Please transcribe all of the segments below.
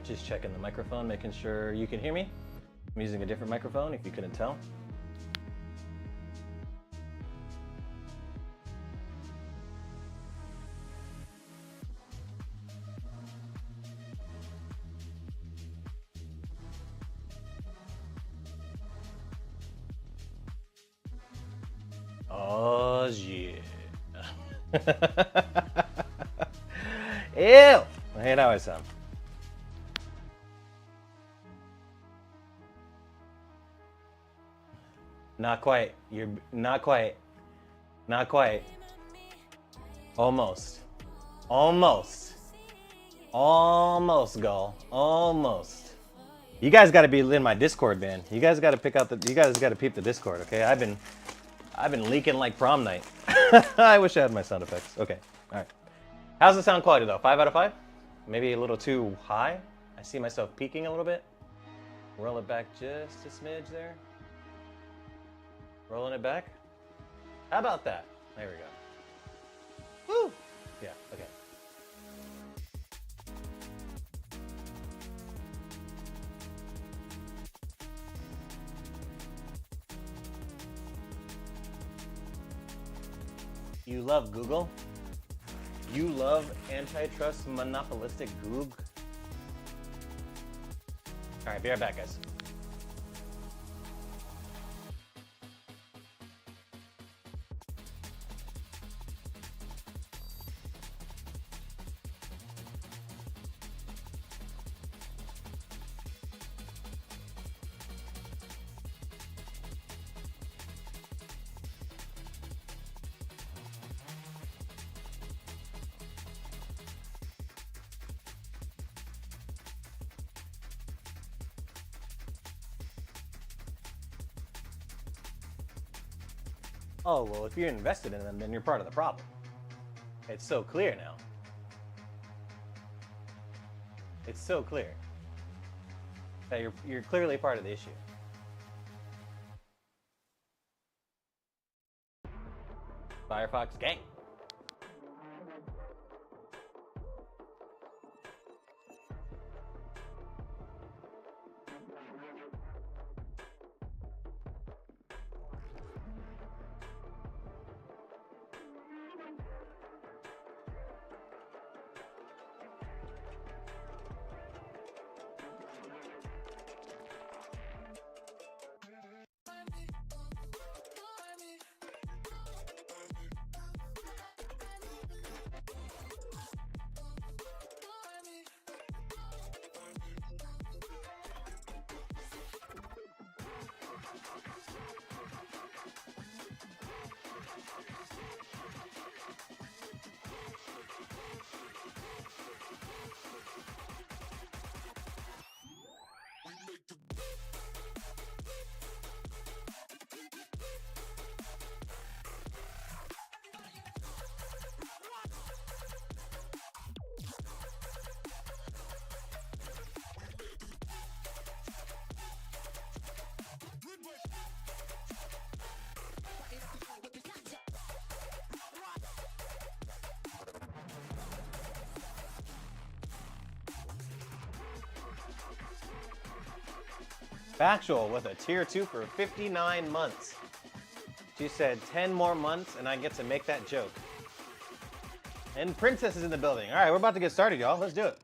Just checking the microphone, making sure you can hear me. I'm using a different microphone if you couldn't tell. Oh, yeah. Ew! I hate how I sound. Not quite. You're not quite. Not quite. Almost. Almost. Almost, Gull. Almost. You guys got to be in my Discord, man. You guys got to pick out the. You guys got to peep the Discord, okay? I've been leaking like prom night. I wish I had my sound effects. Okay. All right. How's the sound quality though? 5 out of 5? Maybe a little too high. I see myself peaking a little bit. Roll it back just a smidge there. Rolling it back. How about that? There we go. Woo! Yeah, okay. You love Google? You love antitrust monopolistic Goog? All right, be right back, guys. Oh, well, if you're invested in them, then you're part of the problem. It's so clear now. It's so clear that you're clearly part of the issue. Firefox gang. Factual with a tier 2 for 59 months. She said 10 more months and I get to make that joke. And Princess is in the building. All right, we're about to get started, y'all. Let's do it.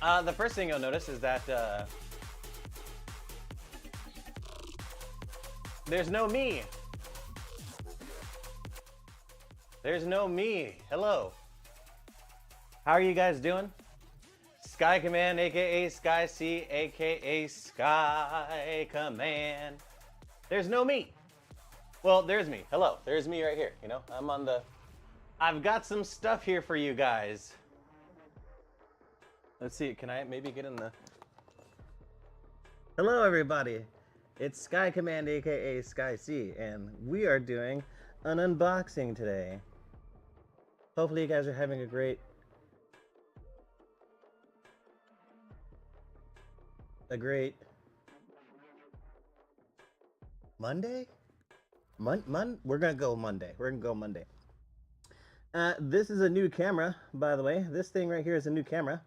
The first thing you'll notice is that there's no me. There's no me. Hello. How are you guys doing? Sky Command, aka Sky C, aka Sky Command. There's no me. Well, there's me. Hello. There's me right here. You know, I'm on the... I've got some stuff here for you guys. Let's see. Can I maybe get in the... Hello, everybody. It's Sky Command, aka Sky C, and we are doing an unboxing today. Hopefully you guys are having a great Monday? We're gonna go Monday. We're gonna go Monday. This is a new camera, by the way. This thing right here is a new camera.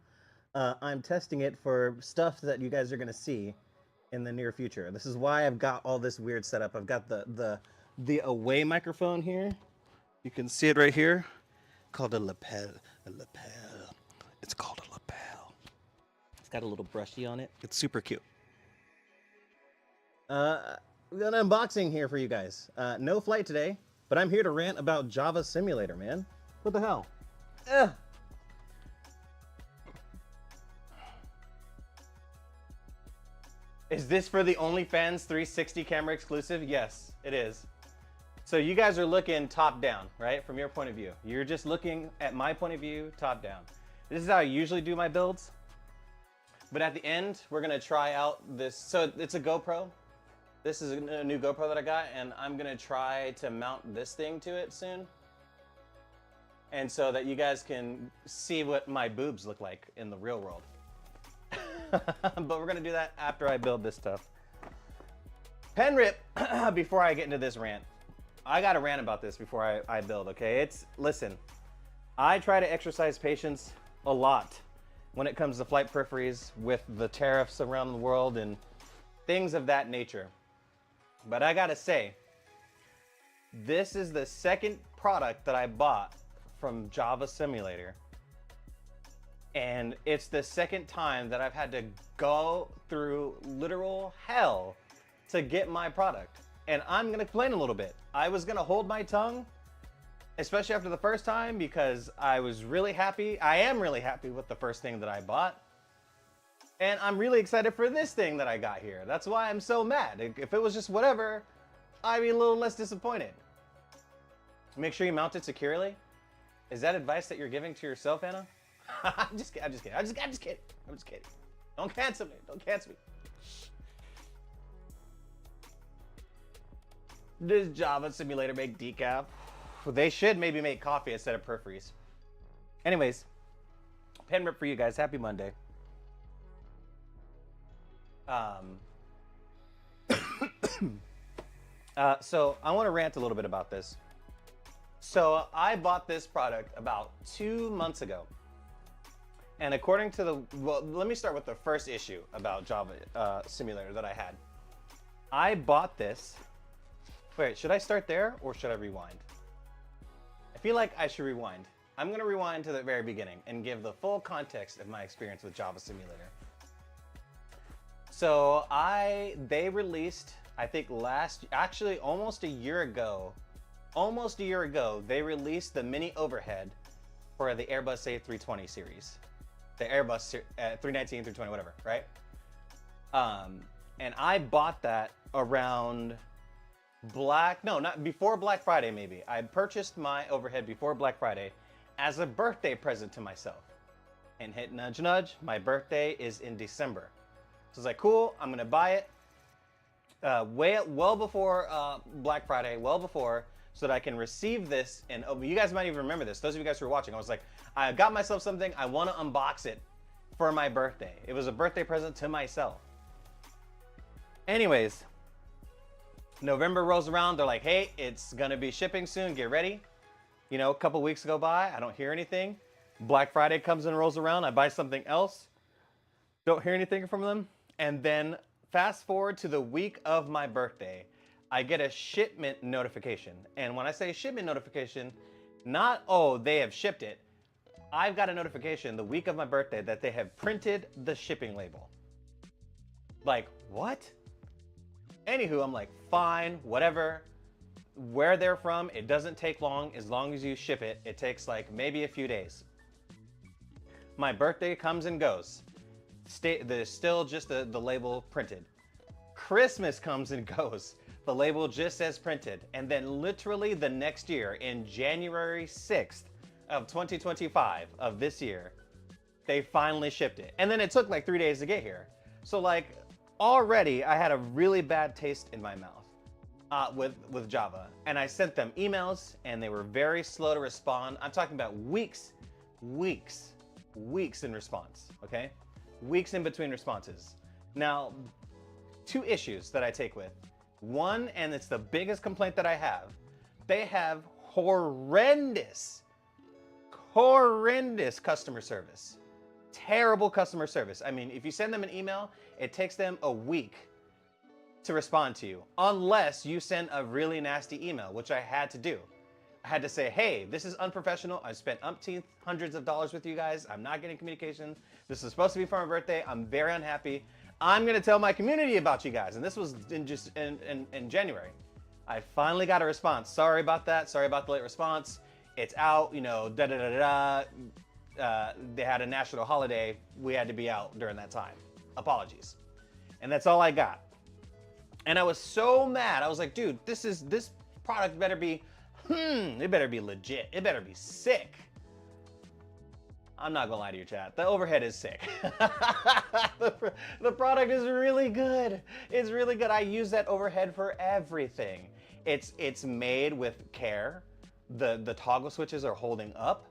I'm testing it for stuff that you guys are gonna see in the near future. This is why I've got all this weird setup. I've got the away microphone here. You can see it right here, called a lapel. A lapel. It's called a lapel. It's got a little brushy on it. It's super cute. We got an unboxing here for you guys. No flight today, but I'm here to rant about Java Simulator, man. What the hell? Ugh. Is this for the OnlyFans 360 camera exclusive? Yes, it is. So you guys are looking top down, right? From your point of view. You're just looking at my point of view, top down. This is how I usually do my builds. But at the end, we're gonna try out this. So it's a GoPro. This is a new GoPro that I got, and I'm gonna try to mount this thing to it soon. And so that you guys can see what my boobs look like in the real world. But we're gonna do that after I build this stuff. Pen rip, before I get into this rant. I gotta rant about this before I build, okay? Listen, I try to exercise patience a lot when it comes to flight peripheries with the tariffs around the world and things of that nature. But I gotta say, this is the second product that I bought from Java Simulator. And it's the second time that I've had to go through literal hell to get my product. And I'm gonna complain a little bit. I was gonna hold my tongue, especially after the first time, because I was really happy. I am really happy with the first thing that I bought. And I'm really excited for this thing that I got here. That's why I'm so mad. If it was just whatever, I'd be a little less disappointed. Make sure you mount it securely. Is that advice that you're giving to yourself, Anna? I'm just kidding. I'm just kidding. Don't cancel me. Don't cancel me. Does Java Simulator make decaf? They should maybe make coffee instead of peripheries. Anyways, pen rip for you guys. Happy Monday. So I want to rant a little bit about this. So I bought this product about 2 months ago. And according to well, let me start with the first issue about Java Simulator that I had. I bought this. Wait, should I start there or should I rewind? I feel like I should rewind. I'm gonna rewind to the very beginning and give the full context of my experience with Java Simulator. So they released, I think actually almost a year ago, they released the mini overhead for the Airbus A320 series. The Airbus 319, 320, whatever, right? And I bought that around not before Black Friday maybe. I purchased my overhead before Black Friday as a birthday present to myself. And hit nudge nudge, my birthday is in December. So I was like, cool, I'm gonna buy it well before Black Friday, well before, so that I can receive this. And you guys might even remember this. Those of you guys who are watching, I was like, I got myself something, I wanna unbox it for my birthday. It was a birthday present to myself. Anyways, November rolls around, they're like, hey, it's gonna be shipping soon, get ready. You know, a couple weeks go by, I don't hear anything. Black Friday comes and rolls around, I buy something else, don't hear anything from them. And then fast forward to the week of my birthday, I get a shipment notification. And when I say shipment notification, not, oh, they have shipped it. I've got a notification the week of my birthday that they have printed the shipping label. Like, what? Anywho, I'm like, fine, whatever. Where they're from, it doesn't take long as you ship it. It takes like maybe a few days. My birthday comes and goes. There's still just the label printed. Christmas comes and goes. The label just says printed. And then literally the next year, in January 6th of 2025 of this year, they finally shipped it. And then it took like 3 days to get here. So like already I had a really bad taste in my mouth with Java. And I sent them emails and they were very slow to respond. I'm talking about weeks in response, okay? Weeks in between responses. Now, 2 issues that I take with. One, and it's the biggest complaint that I have, they have horrendous customer service. Terrible customer service. I mean, if you send them an email, it takes them a week to respond to you, unless you send a really nasty email, which I had to do. I had to say, hey, this is unprofessional. I spent umpteenth hundreds of dollars with you guys. I'm not getting communication. This is supposed to be for my birthday. I'm very unhappy. I'm gonna tell my community about you guys. And this was in January. I finally got a response. Sorry about that. Sorry about the late response. It's out, you know, da da da da da. They had a national holiday. We had to be out during that time. Apologies. And that's all I got. And I was so mad. I was like, dude, this product better be, it better be legit. It better be sick. I'm not gonna lie to you, chat. The overhead is sick. the product is really good. It's really good. I use that overhead for everything. It's made with care. The toggle switches are holding up.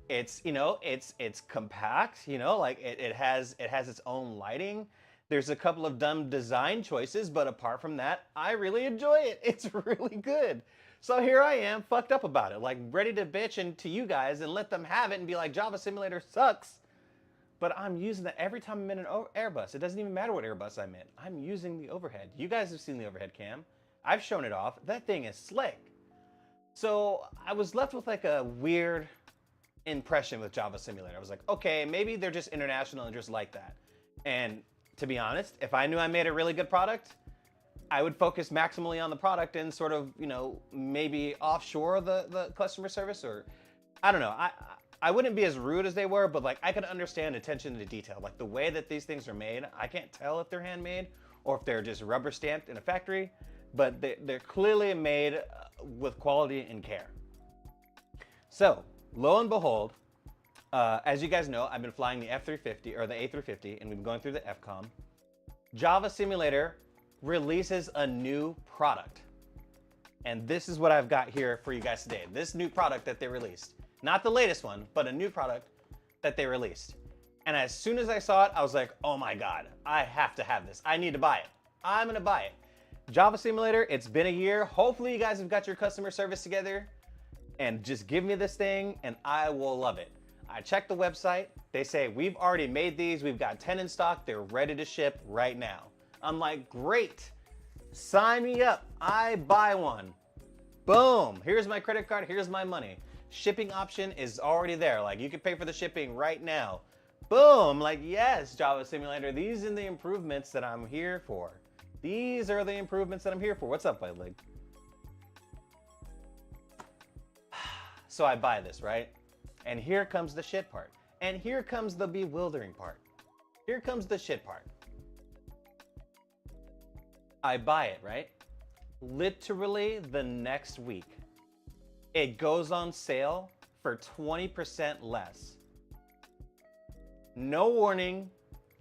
It's, you know, it's compact, you know, like it has its own lighting. There's a couple of dumb design choices, but apart from that, I really enjoy it. It's really good. So here I am, fucked up about it, like ready to bitch into you guys and let them have it and be like, Java Simulator sucks. But I'm using that every time I'm in an Airbus. It doesn't even matter what Airbus I'm in. I'm using the overhead. You guys have seen the overhead cam. I've shown it off. That thing is slick. So I was left with like a weird impression with Java Simulator. I was like, okay, maybe they're just international and just like that. And to be honest, if I knew I made a really good product, I would focus maximally on the product and sort of, you know, maybe offshore the customer service, or I don't know. I wouldn't be as rude as they were, but like I could understand attention to detail. Like the way that these things are made, I can't tell if they're handmade or if they're just rubber stamped in a factory, but they're clearly made with quality and care. So lo and behold, as you guys know, I've been flying the F350 or the A350, and we've been going through the FCOM. Java Simulator releases a new product. And this is what I've got here for you guys today. This new product that they released. Not the latest one, but a new product that they released. And as soon as I saw it, I was like, oh my God, I have to have this. I need to buy it. I'm gonna buy it. Java Simulator, it's been a year. Hopefully you guys have got your customer service together and just give me this thing and I will love it. I checked the website. They say, we've already made these. We've got 10 in stock. They're ready to ship right now. I'm like, great. Sign me up. I buy one. Boom. Here's my credit card. Here's my money. Shipping option is already there. Like you can pay for the shipping right now. Boom. Like, yes, Java Simulator. These are the improvements that I'm here for. These are the improvements that I'm here for. What's up, White Leg? So I buy this, right? And here comes the shit part. And here comes the bewildering part. Here comes the shit part. I buy it, right? Literally the next week, it goes on sale for 20% less. No warning,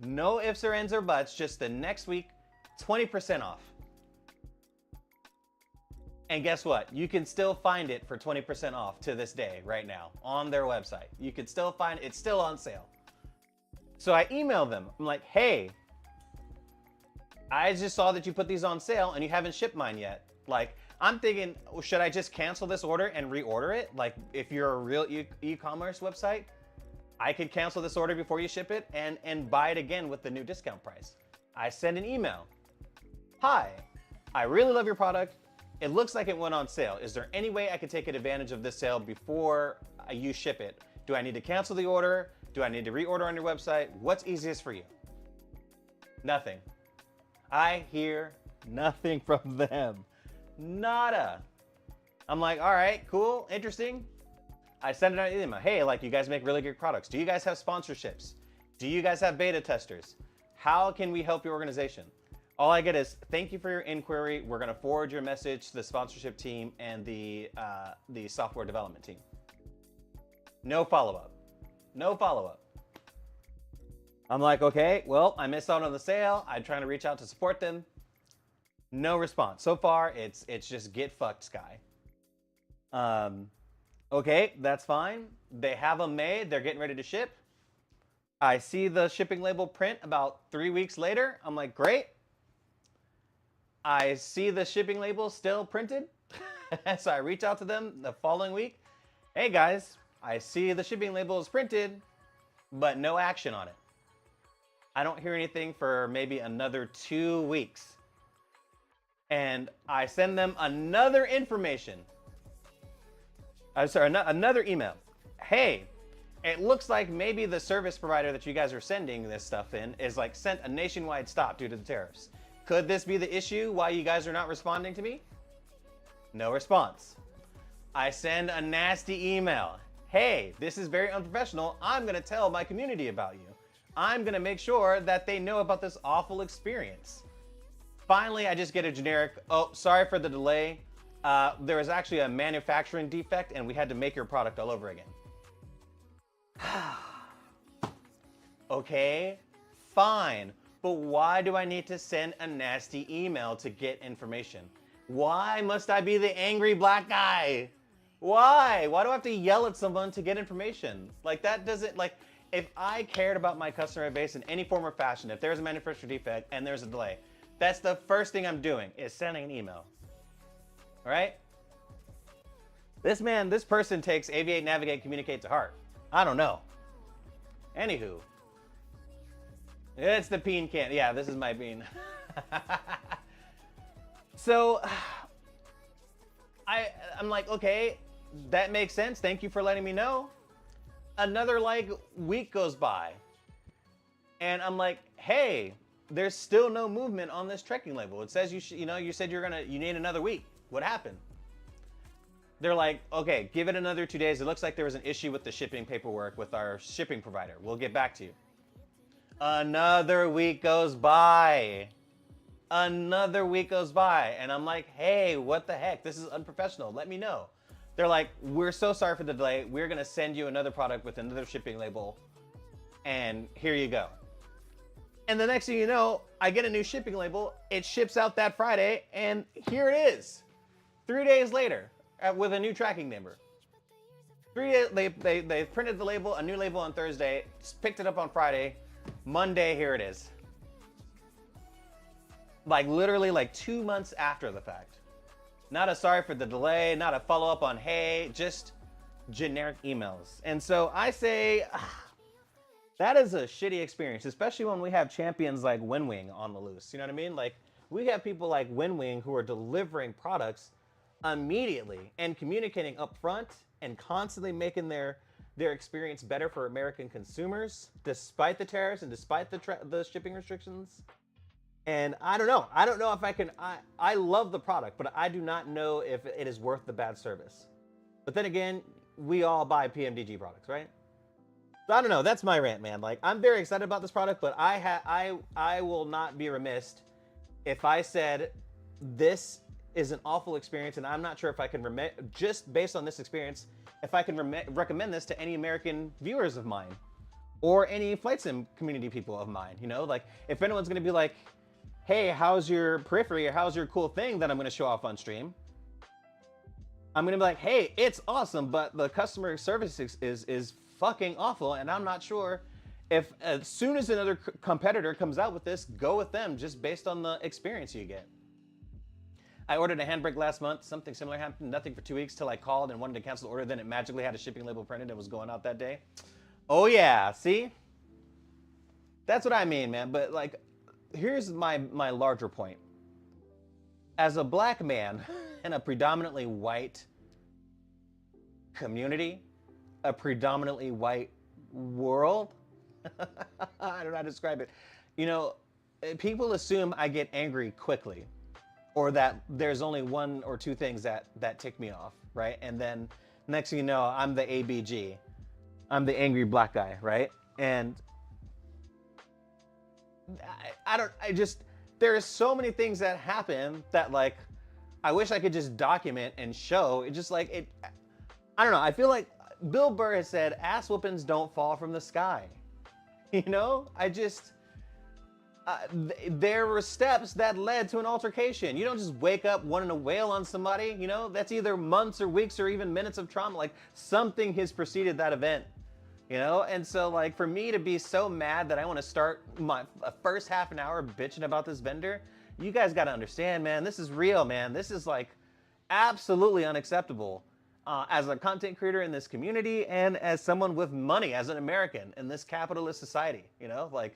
no ifs or ands or buts, just the next week, 20% off. And guess what? You can still find it for 20% off to this day, right now, on their website. You can still find it, it's still on sale. So I emailed them. I'm like, hey, I just saw that you put these on sale and you haven't shipped mine yet. Like, I'm thinking, should I just cancel this order and reorder it? Like, if you're a real e-commerce website, I could cancel this order before you ship it and buy it again with the new discount price. I send an email. Hi, I really love your product. It looks like it went on sale. Is there any way I could take advantage of this sale before you ship it? Do I need to cancel the order? Do I need to reorder on your website? What's easiest for you? Nothing. I hear nothing from them. Nada. I'm like, all right, cool, interesting. I send it out an email. Hey, like, you guys make really good products. Do you guys have sponsorships? Do you guys have beta testers? How can we help your organization? All I get is, thank you for your inquiry. We're gonna forward your message to the sponsorship team and the software development team. No follow-up. No follow-up. I'm like, okay, well, I missed out on the sale. I'm trying to reach out to support them. No response. So far, it's just get fucked, Sky. Okay, that's fine. They have them made. They're getting ready to ship. I see the shipping label print about 3 weeks later. I'm like, great. I see the shipping label still printed. So I reach out to them the following week. Hey guys, I see the shipping label is printed. but no action on it. I don't hear anything for maybe another 2 weeks. And I send them another information. I'm sorry, another email. Hey, it looks like maybe the service provider that you guys are sending this stuff in is like sent a nationwide stop due to the tariffs. Could this be the issue why you guys are not responding to me? No response. I send a nasty email. Hey, this is very unprofessional. I'm gonna tell my community about you. I'm gonna make sure that they know about this awful experience. Finally, I just get a generic, oh, sorry for the delay. There was actually a manufacturing defect and we had to make your product all over again. Okay, fine. But why do I need to send a nasty email to get information? Why must I be the angry black guy? Why? Why do I have to yell at someone to get information? Like that doesn't, like, if I cared about my customer base in any form or fashion, if there's a manufacturing defect and there's a delay, that's the first thing I'm doing is sending an email. All right? This person takes aviate, navigate, communicate to heart. I don't know. Anywho. It's the bean can. Yeah, this is my bean. So, I'm like, okay, that makes sense. Thank you for letting me know. Another like week goes by. And I'm like, hey, there's still no movement on this trekking label. It says you said you need another week. What happened? They're like, okay, give it another 2 days. It looks like there was an issue with the shipping paperwork with our shipping provider. We'll get back to you. Another week goes by. Another week goes by. And I'm like, hey, what the heck? This is unprofessional. Let me know. They're like, we're so sorry for the delay. We're going to send you another product with another shipping label. And here you go. And the next thing you know, I get a new shipping label. It ships out that Friday. And here it is. 3 days later with a new tracking number. 3 days, they printed the label, a new label on Thursday, picked it up on Friday. Monday, here it is. Like literally like 2 months after the fact. Not a sorry for the delay, not a follow up on hey, just generic emails. And so I say, that is a shitty experience, especially when we have champions like WinWing on the loose. You know what I mean? Like we have people like WinWing who are delivering products immediately and communicating up front and constantly making their experience better for American consumers, despite the tariffs and despite the shipping restrictions. And I don't know. I don't know if I can. I love the product, but I do not know if it is worth the bad service. But then again, we all buy PMDG products, right? So I don't know. That's my rant, man. Like I'm very excited about this product, but I will not be remiss if I said this is an awful experience, and I'm not sure if I can just based on this experience, if I can recommend this to any American viewers of mine or any flight sim community people of mine. You know, like if anyone's going to be like, hey, how's your periphery or how's your cool thing that I'm going to show off on stream? I'm going to be like, hey, it's awesome, but the customer service is fucking awful, and I'm not sure if as soon as another competitor comes out with this, go with them just based on the experience you get. I ordered a handbrake last month. Something similar happened. Nothing for 2 weeks till I called and wanted to cancel the order. Then it magically had a shipping label printed and was going out that day. Oh yeah, see? That's what I mean, man. But like, here's my larger point. As a black man in a predominantly white community, a predominantly white world, I don't know how to describe it. You know, people assume I get angry quickly, or that there's only one or two things that tick me off, right? And then next thing you know, I'm the ABG. I'm the angry black guy, right? And there are so many things that happen that like, I wish I could just document and show. It just like, I don't know. I feel like Bill Burr has said, ass whoopings don't fall from the sky. You know, there were steps that led to an altercation. You don't just wake up wanting to wail on somebody, you know? That's either months or weeks or even minutes of trauma. Like something has preceded that event, you know? And so like for me to be so mad that I want to start my first half an hour bitching about this vendor, you guys got to understand, man, this is real, man. This is like absolutely unacceptable. as a content creator in this community and as someone with money, as an American in this capitalist society. You know, like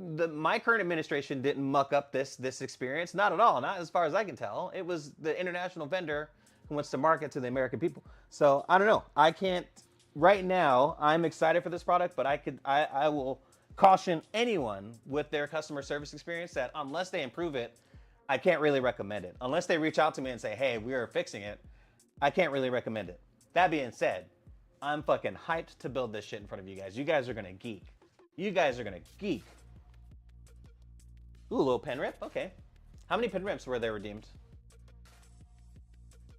my current administration didn't muck up this experience, not at all, not as far as I can tell. It was the international vendor who wants to market to the American people. So I don't know. I can't right now. I'm excited for this product, but I will caution anyone with their customer service experience that unless they improve it, I can't really recommend it. Unless they reach out to me and say, hey, we are fixing it, I can't really recommend it. That being said, I'm fucking hyped to build this shit in front of you guys. You guys are gonna geek. You guys are gonna geek. Ooh, a little pen rip, okay. How many pen rips were there redeemed?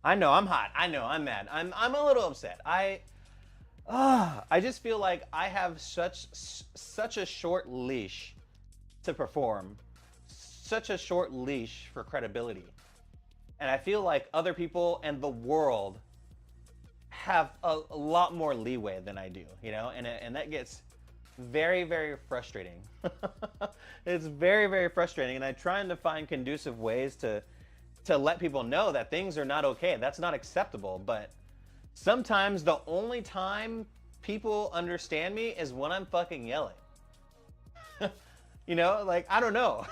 I know, I'm hot. I know, I'm mad. I'm a little upset. I just feel like I have such a short leash to perform, such a short leash for credibility. And I feel like other people and the world have a lot more leeway than I do, you know? And that gets very, very frustrating. It's very, very frustrating. And I'm trying to find conducive ways to let people know that things are not okay. That's not acceptable. But sometimes the only time people understand me is when I'm fucking yelling. You know, like, I don't know.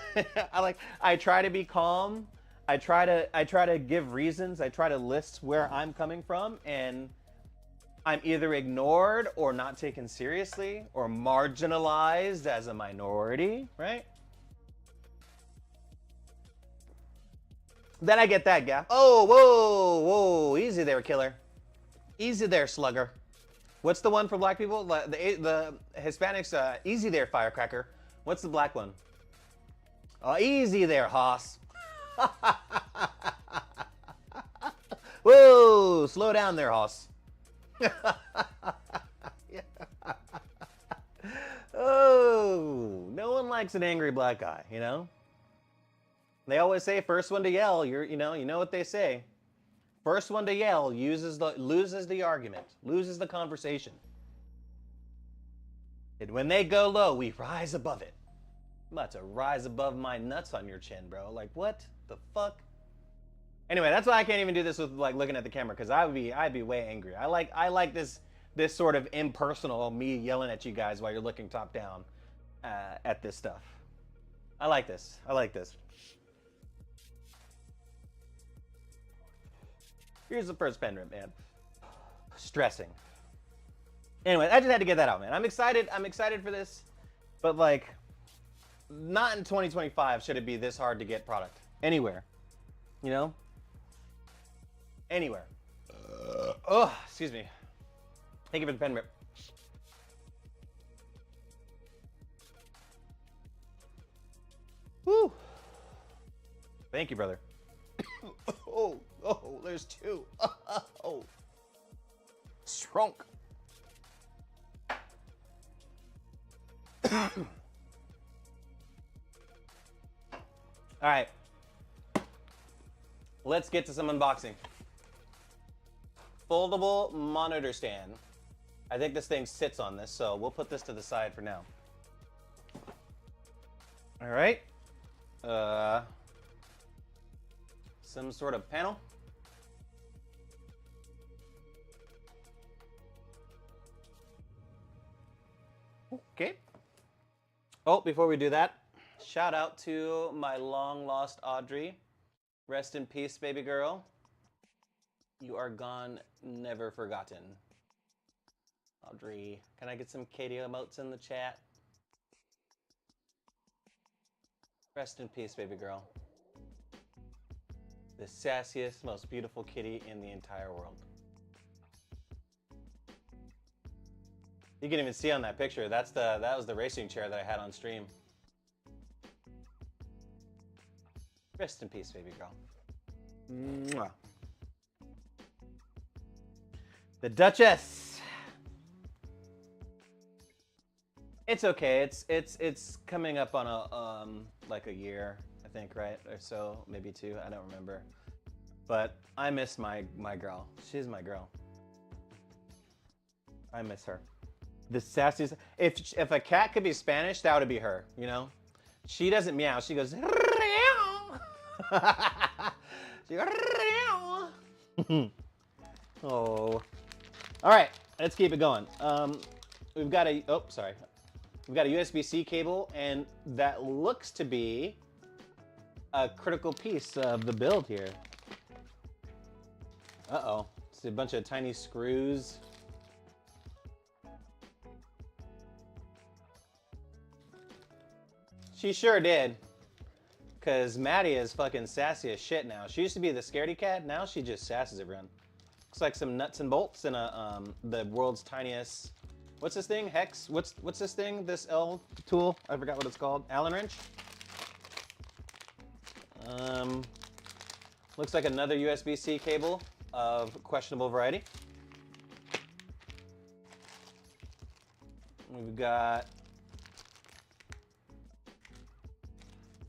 I try to be calm. I try to give reasons. I try to list where I'm coming from, and I'm either ignored or not taken seriously or marginalized as a minority, right? Then I get that gap. Oh, whoa, easy there, killer. Easy there, slugger. What's the one for black people? The Hispanics, easy there, firecracker. What's the black one? Oh, easy there, hoss. Whoa, slow down there, hoss. Oh, no one likes an angry black guy, you know? They always say first one to yell, you know what they say. First one to yell loses the argument, loses the conversation. And when they go low, we rise above it. I'm about to rise above my nuts on your chin, bro. Like, what the fuck? Anyway, that's why I can't even do this with like looking at the camera, because I'd be way angry. I like this sort of impersonal me yelling at you guys while you're looking top down at this stuff. I like this. I like this. Here's the first pen rip, man. Stressing. Anyway, I just had to get that out, man. I'm excited. I'm excited for this, but like, not in 2025 should it be this hard to get product anywhere. You know? Anywhere. Oh, excuse me. Thank you for the pen rip. Woo. Thank you, brother. Oh, there's two. Oh. Shrunk. All right. Let's get to some unboxing. Foldable monitor stand. I think this thing sits on this, so we'll put this to the side for now. All right. Some sort of panel. Okay. Oh, before we do that, shout out to my long lost Audrey. Rest in peace, baby girl. You are gone, never forgotten. Audrey, can I get some Katie emotes in the chat? Rest in peace, baby girl. The sassiest, most beautiful kitty in the entire world. You can even see on that picture, that was the racing chair that I had on stream. Rest in peace, baby girl. Mwah. The Duchess. It's okay. It's coming up on a like a year, I think, right? Or so, maybe two. I don't remember. But I miss my girl. She's my girl. I miss her. The sassiest. If a cat could be Spanish, that would be her. You know, she doesn't meow. She goes. She goes. Oh. All right, let's keep it going. We've got a, oh, sorry. We've got a USB-C cable, and that looks to be a critical piece of the build here. Uh-oh, it's a bunch of tiny screws. She sure did. Because Maddie is fucking sassy as shit now. She used to be the scaredy cat, now she just sasses everyone. Looks like some nuts and bolts and a the world's tiniest, what's this thing? Hex? What's this thing? This L tool? I forgot what it's called. Allen wrench? Looks like another USB-C cable of questionable variety. We've got,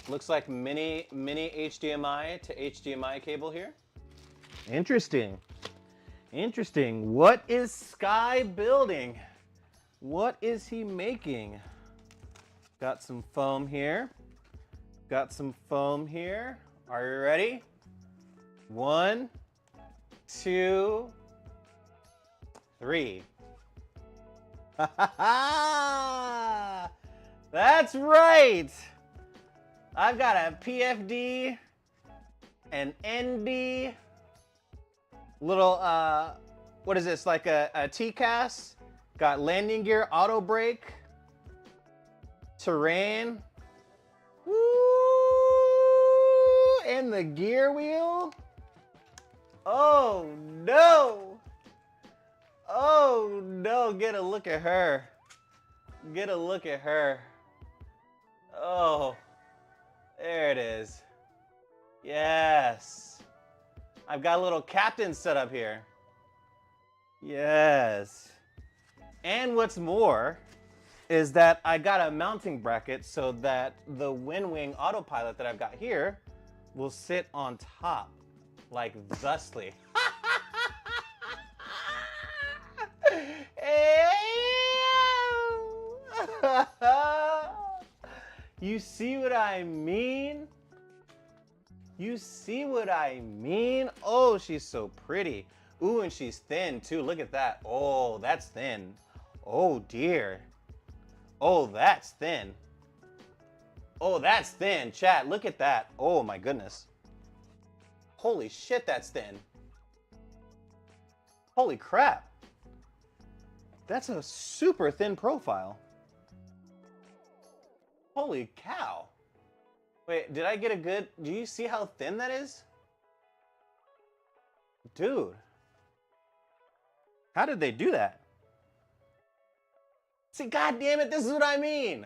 looks like mini HDMI to HDMI cable here. Interesting. Interesting. What is Sky building? What is he making? Got some foam here. Got some foam here. Are you ready? 1, 2, 3. That's right. I've got a PFD, an ND, little, what is this, like a TCAS, got landing gear, auto brake, terrain, woo, and the gear wheel. Oh no, oh no, get a look at her, get a look at her. Oh, there it is. Yes. I've got a little captain set up here. Yes. And what's more is that I got a mounting bracket so that the WinWing autopilot that I've got here will sit on top, like thusly. You see what I mean? You see what I mean? Oh, she's so pretty. Ooh, and she's thin too. Look at that. Oh, that's thin. Oh dear. Oh, that's thin. Oh, that's thin. Chat, look at that. Oh my goodness. Holy shit, that's thin. Holy crap. That's a super thin profile. Holy cow. Wait, did I get a good... Do you see how thin that is? Dude. How did they do that? See, god damn it, this is what I mean.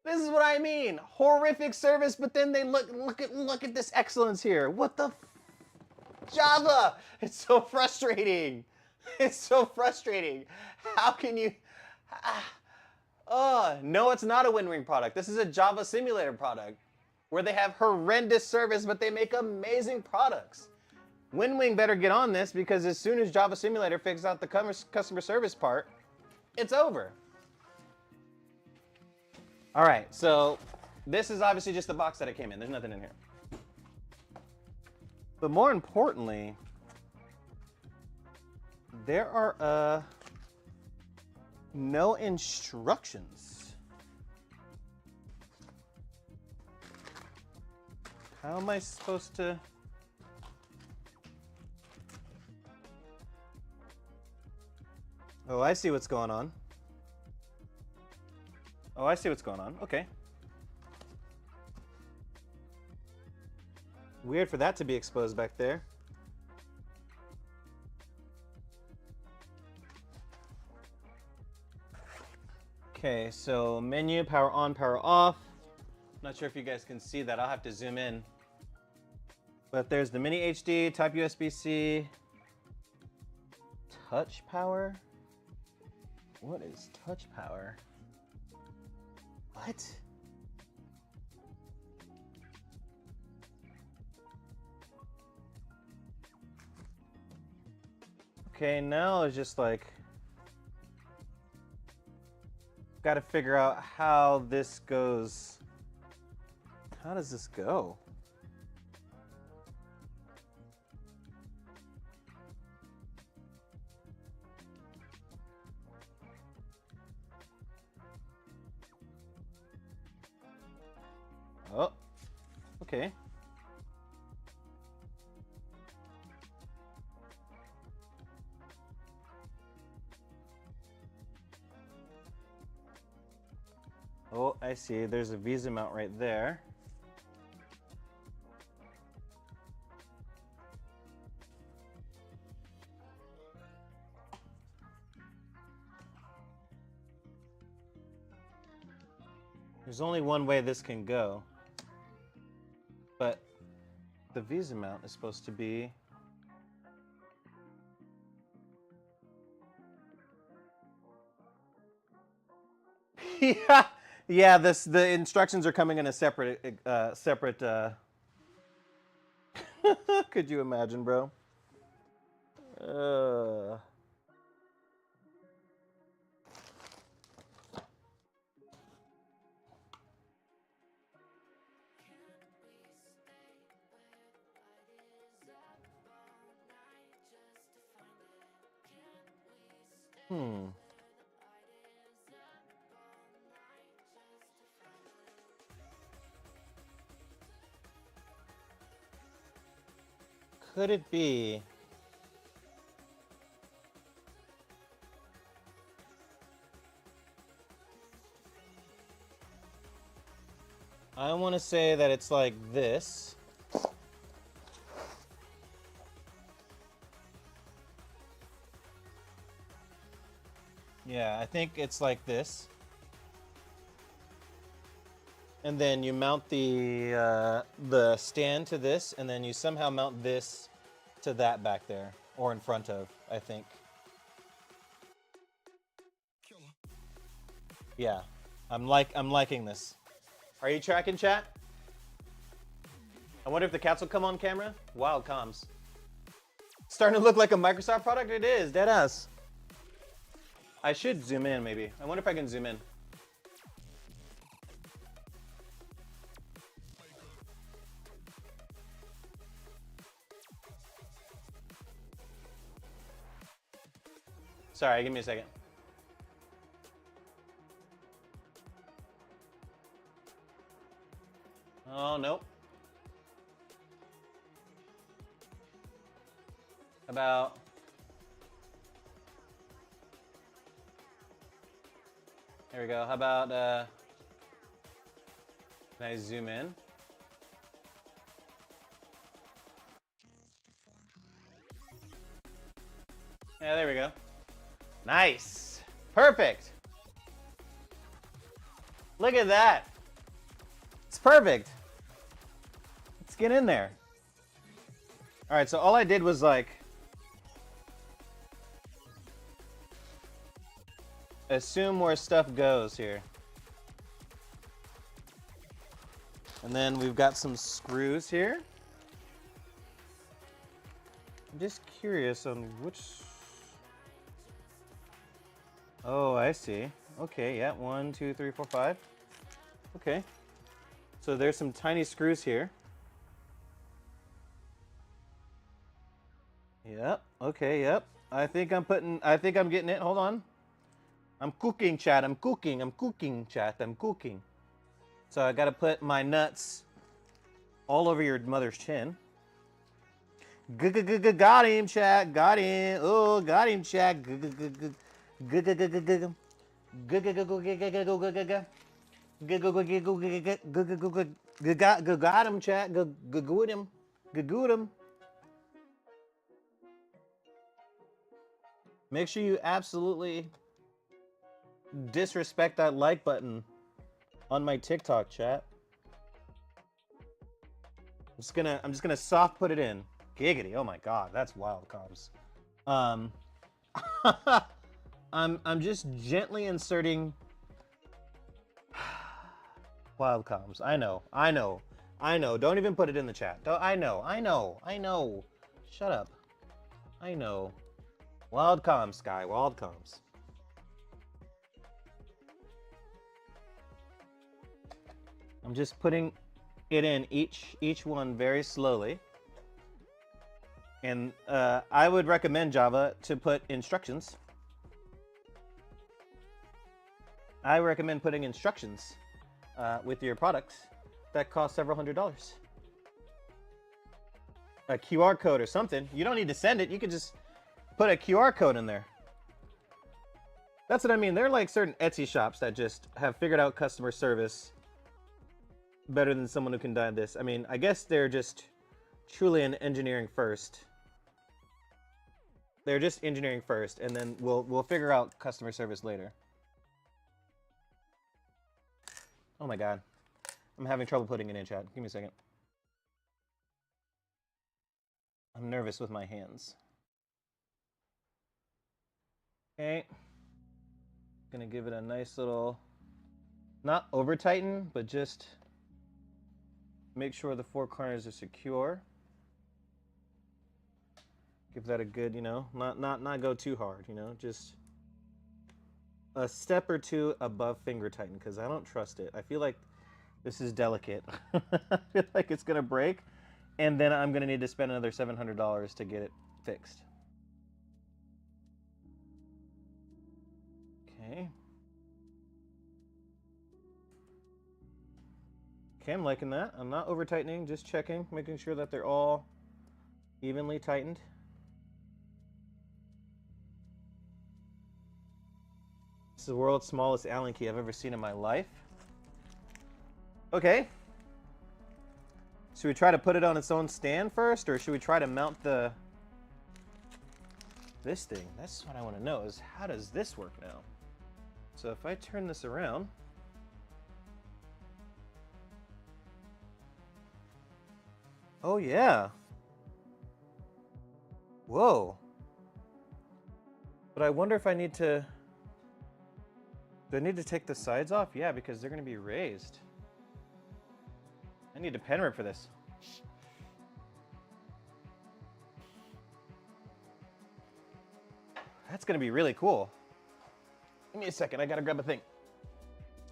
This is what I mean. Horrific service, but then they look at this excellence here. What the Java? It's so frustrating. It's so frustrating. How can you... no, it's not a WinWing product. This is a Java simulator product where they have horrendous service, but they make amazing products. WinWing better get on this because as soon as Java Simulator figures out the customer service part, it's over. All right, so this is obviously just the box that it came in. There's nothing in here. But more importantly, there are no instructions. How am I supposed to... Oh, I see what's going on. Oh, I see what's going on. Okay. Weird for that to be exposed back there. Okay, so menu, power on, power off. Not sure if you guys can see that. I'll have to zoom in. But there's the mini HD, type USB-C, touch power. What is touch power? What? Okay, now it's just like, got to figure out how this goes. How does this go? Oh, okay. Oh, I see. There's a Visa mount right there. There's only one way this can go, but the Visa mount is supposed to be... yeah, yeah. The instructions are coming in a separate Could you imagine, bro? Could it be? I want to say that it's like this. Yeah, I think it's like this. And then you mount the stand to this, and then you somehow mount this to that back there, or in front of, I think. Yeah, I'm liking this. Are you tracking, chat? I wonder if the cats will come on camera. Wild comms. Starting to look like a Microsoft product. It is, deadass. I should zoom in, maybe. I wonder if I can zoom in. Sorry, give me a second. Oh, nope. About... There we go. How about, can I zoom in? Yeah, there we go. Nice. Perfect. Look at that. It's perfect. Let's get in there. All right, so all I did was like assume where stuff goes here. And then we've got some screws here. I'm just curious on which... Oh, I see. Okay, yeah, 1, 2, 3, 4, 5. Okay. So there's some tiny screws here. Yep, okay, yep. I think I'm getting it. Hold on. I'm cooking, chat. I'm cooking, chat. I'm cooking. So I gotta put my nuts all over your mother's chin. Got him, chat. Got him. Oh, got him, chat. Got him, chat. Good him. Make sure you absolutely disrespect that like button on my TikTok, chat. I'm just gonna soft put it in. Giggity! Oh my god, that's wild comms. I'm just gently inserting wild comms. I know. Don't even put it in the chat. I know. Shut up. I know. Wild comms, Sky. Wild comms. I'm just putting it in each one very slowly. And I would recommend Java to put instructions. I recommend putting instructions with your products that costs several $100s. A QR code or something. You don't need to send it. You could just put a QR code in there. That's what I mean. There are like certain Etsy shops that just have figured out customer service better than someone who can dye this. I mean, I guess they're just truly an engineering first. They're just engineering first, and then we'll figure out customer service later. Oh my god. I'm having trouble putting it in chat. Give me a second. I'm nervous with my hands. Okay. Gonna give it a nice little, not over tighten, but just make sure the four corners are secure. Give that a good, you know, not go too hard, you know, just a step or two above finger tighten, because I don't trust it. I feel like this is delicate. I feel like it's gonna break, and then I'm gonna need to spend another $700 to get it fixed. Okay. Okay, I'm liking that. I'm not over tightening, just checking, making sure that they're all evenly tightened. This is the world's smallest Allen key I've ever seen in my life. Okay. Should we try to put it on its own stand first, or should we try to mount this thing? That's what I want to know, is how does this work now? So if I turn this around, oh yeah. Whoa. But I wonder if I need to, do I need to take the sides off? Yeah, because they're going to be raised. I need a pen rib for this. That's going to be really cool. Give me a second, I got to grab a thing.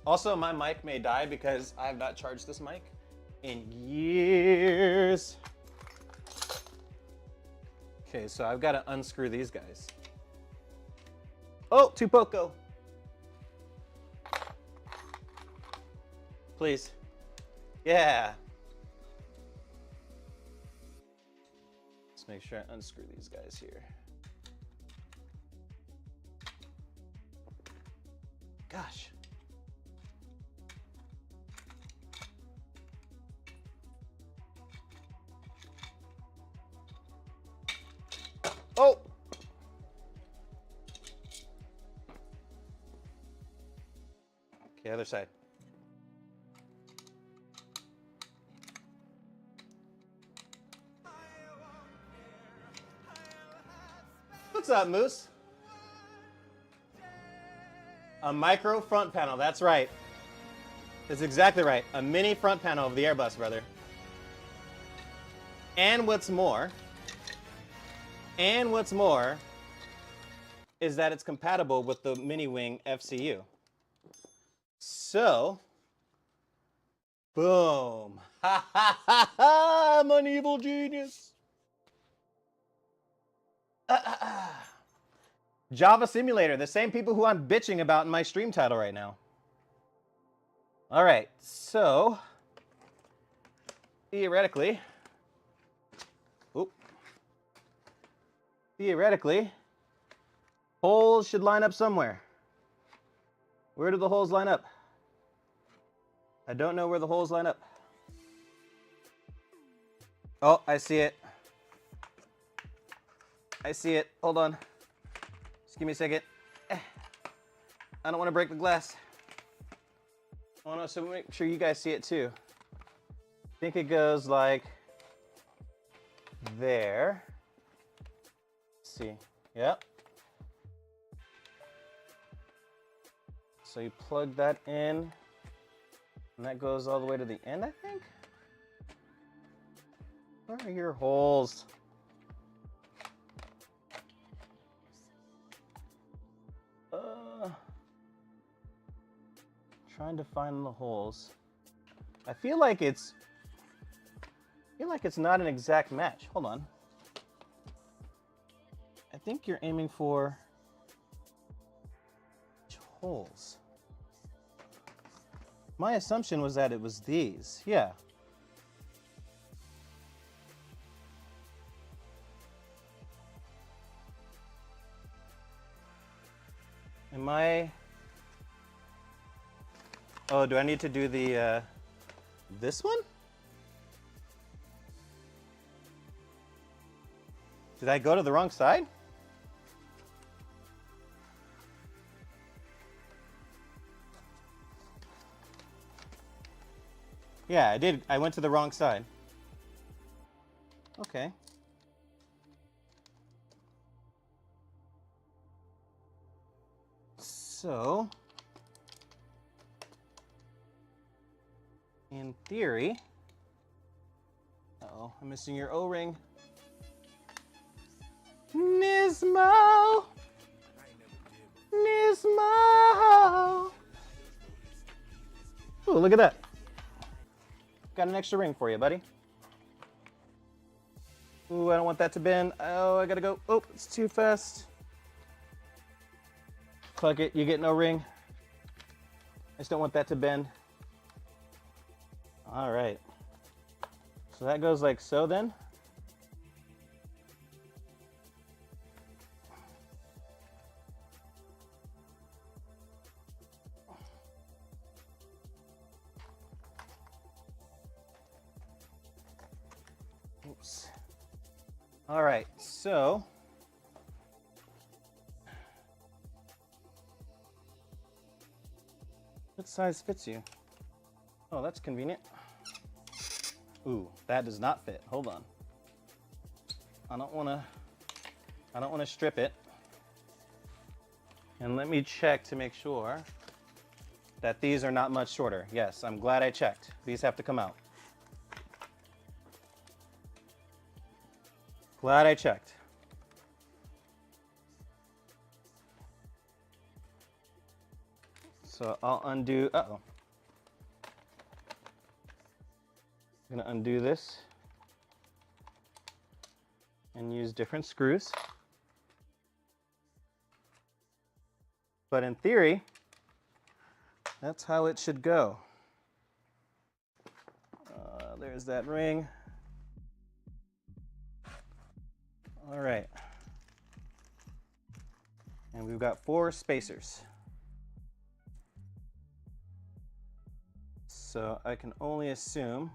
Also, my mic may die because I have not charged this mic in years. Okay, so I've got to unscrew these guys. Oh, Tupoco. Please. Yeah. Let's make sure I unscrew these guys here. Gosh. Oh! Okay, other side. What's up, Moose? A micro front panel, that's right. That's exactly right. A mini front panel of the Airbus, brother. And what's more is that it's compatible with the Mini Wing FCU. So, boom. Ha ha ha ha! I'm an evil genius. Java Simulator, the same people who I'm bitching about in my stream title right now. All right, so theoretically, holes should line up somewhere. Where do the holes line up? I don't know where the holes line up. Oh, I see it. I see it. Hold on. Just give me a second. I don't want to break the glass. I want to make sure you guys see it too. I think it goes like there. Let's see. Yep. So you plug that in, and that goes all the way to the end, I think. Where are your holes? Trying to find the holes. I feel like it's not an exact match. Hold on. I think you're aiming for holes. My assumption was that it was these. Yeah. Am I... Oh, do I need to do the, this one? Did I go to the wrong side? Yeah, I did. I went to the wrong side. Okay. So, in theory, uh-oh, I'm missing your O-ring. Nismo! Nismo! Ooh, look at that. Got an extra ring for you, buddy. Ooh, I don't want that to bend. Oh, I gotta go. Oh, it's too fast. Fuck it, you get no ring. I just don't want that to bend. All right. So that goes like so then. Oops. All right, so what size fits you? Oh, that's convenient. Ooh, that does not fit. Hold on. I don't want to strip it. And let me check to make sure that these are not much shorter. Yes, I'm glad I checked. These have to come out. Glad I checked. So I'll undo, uh-oh. I'm gonna undo this and use different screws. But in theory, that's how it should go. There's that ring. All right. And we've got 4 spacers. So I can only assume.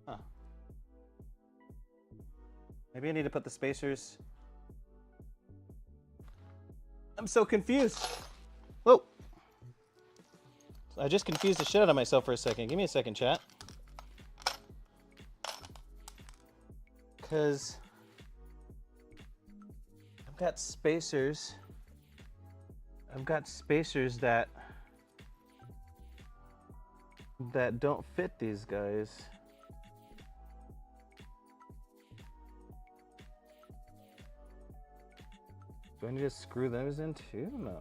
Huh. Maybe I need to put the spacers. I'm so confused. Whoa. I just confused the shit out of myself for a second. Give me a second, chat. Because I've got spacers. that don't fit these guys. Do I need to screw those in too? No.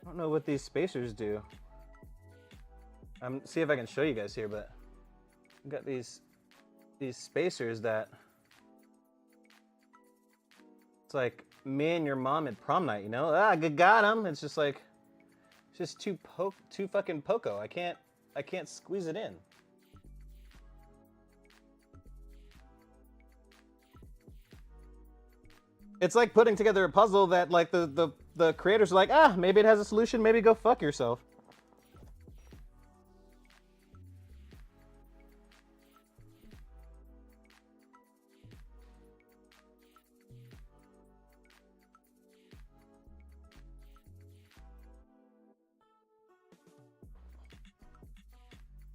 I don't know what these spacers do. See if I can show you guys here, but I've got these spacers that it's like me and your mom at prom night, you know? Ah, got him. It's just like it's just too fucking poco. I can't squeeze it in. It's like putting together a puzzle that like the creators are like, ah, maybe it has a solution, maybe go fuck yourself.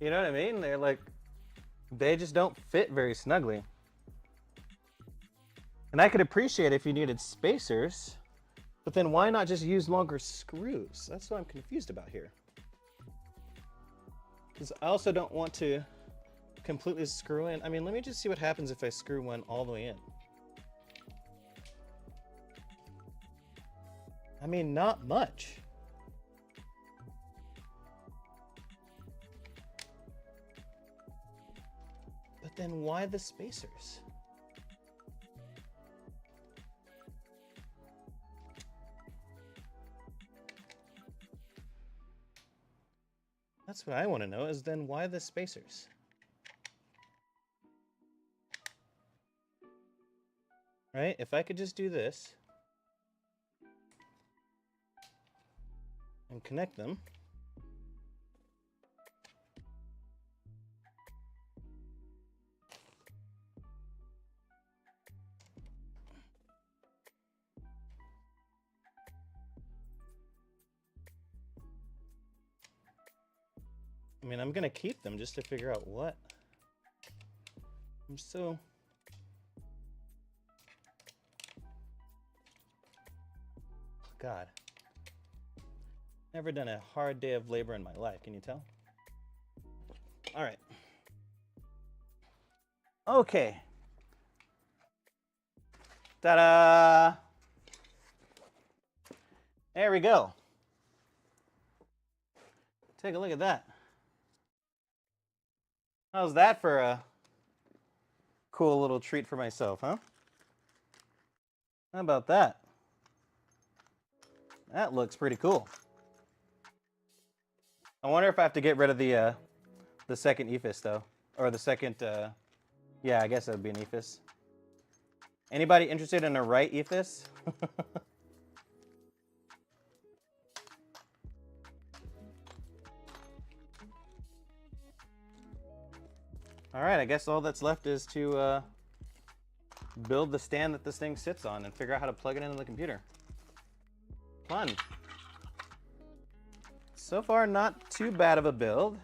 You know what I mean? They're like, they just don't fit very snugly. And I could appreciate if you needed spacers, but then why not just use longer screws? That's what I'm confused about here. Because I also don't want to completely screw in. I mean, let me just see what happens if I screw one all the way in. I mean, not much. then why the spacers? That's what I want to know, is then why the spacers? Right? If I could just do this and connect them. I mean, I'm gonna keep them just to figure out what. I'm so... God. Never done a hard day of labor in my life, can you tell? All right. Okay. Ta-da! There we go. Take a look at that. How's that for a cool little treat for myself, huh? How about that? That looks pretty cool. I wonder if I have to get rid of the second ephes though, or the second. Yeah, I guess that would be an ephes. Anybody interested in a right ephes? All right, I guess all that's left is to build the stand that this thing sits on and figure out how to plug it into the computer. Fun. So far, not too bad of a build.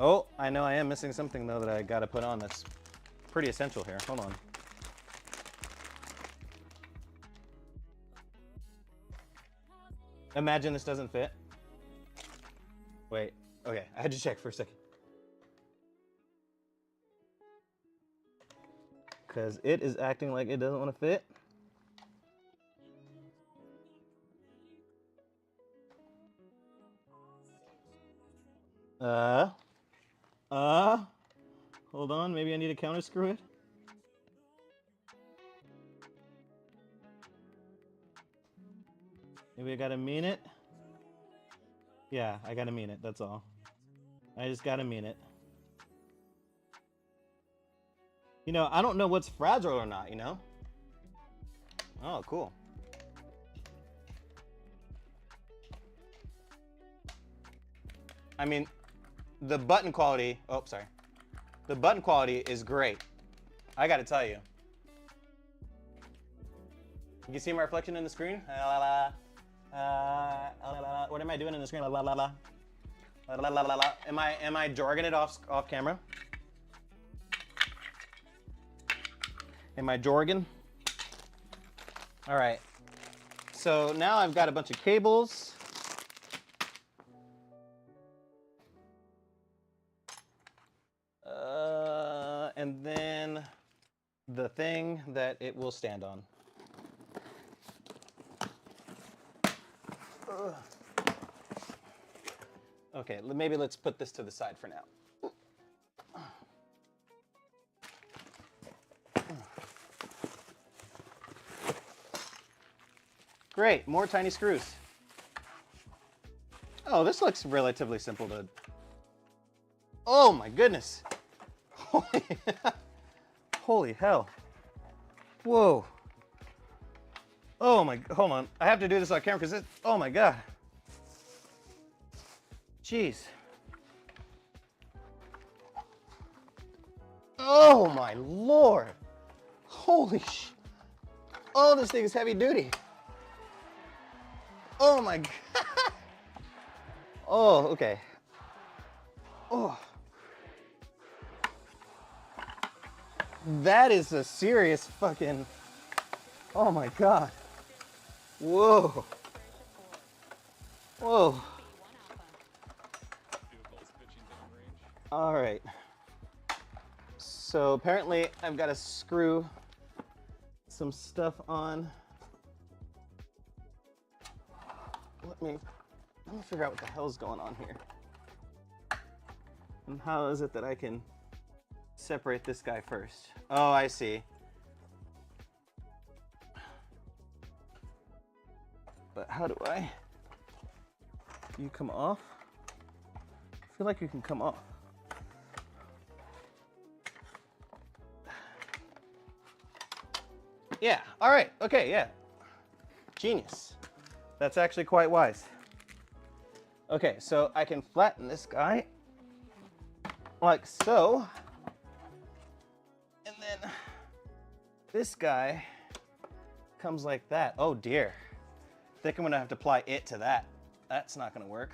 Oh, I know I am missing something though that I gotta put on that's pretty essential here. Hold on. Imagine this doesn't fit. Wait, okay, I had to check for a second. Because it is acting like it doesn't want to fit. Hold on, maybe I need to counter screw it. Maybe I gotta mean it. Yeah, I gotta mean it, that's all. I just gotta mean it. You know, I don't know what's fragile or not, you know? Oh, cool. I mean, the button quality, oh, sorry. The button quality is great. I gotta tell you. You can see my reflection in the screen? What am I doing in the screen? Am I jargoning it off camera? Am I jargon? All right. So now I've got a bunch of cables. And then the thing that it will stand on. Okay, maybe let's put this to the side for now. Great, more tiny screws. Oh, this looks relatively simple to... Oh my goodness. Holy hell. Whoa. Oh my, hold on. I have to do this on camera because this, oh my God. Jeez. Oh my Lord. Holy sh. Oh, this thing is heavy duty. Oh my God. Oh, okay. Oh. That is a serious fucking, oh my God. Whoa. Whoa. All right. So apparently I've got to screw some stuff on. Let me figure out what the hell's going on here. And how is it that I can separate this guy first. Oh, I see. But how do I? You come off? I feel like you can come off. Yeah, all right, okay, yeah. Genius. That's actually quite wise. Okay, so I can flatten this guy like so. And then this guy comes like that. Oh dear. I think I'm gonna have to apply it to that. That's not gonna work.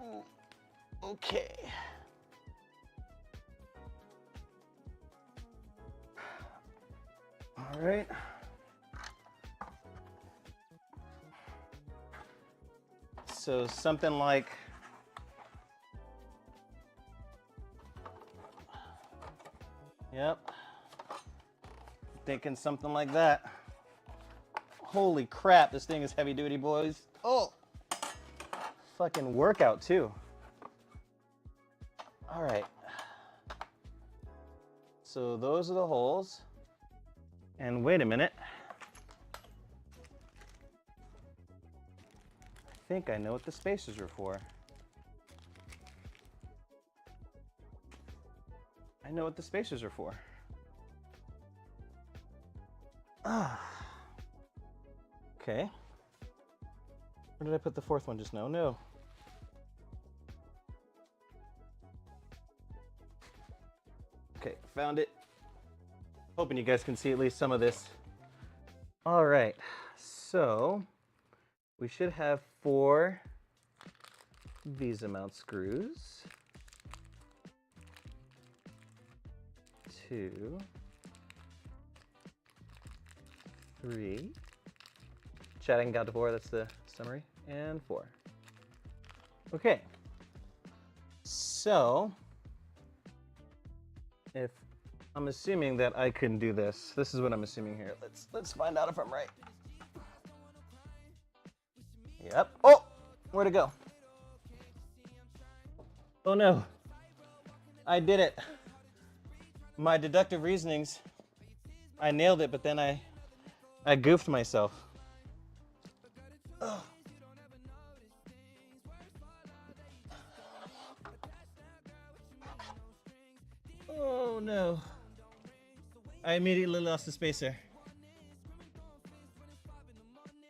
Ooh, okay. All right. So something like yep. Thinking something like that. Holy crap, this thing is heavy duty, boys. Oh, fucking workout too. All right. So those are the holes. And wait a minute. I think I know what the spacers are for. I know what the spacers are for. Ah. Okay. Where did I put the fourth one just now? No. Okay, found it. Hoping you guys can see at least some of this. All right, so we should have 4 Visa mount screws. 2, 3. Chatting count to 4, that's the summary. And 4. Okay. So, if I'm assuming that I can do this. This is what I'm assuming here. Let's find out if I'm right. Yep. Oh, where'd it go? Oh no. I did it. My deductive reasonings. I nailed it, but then I goofed myself. Ugh. Oh no. I immediately lost the spacer.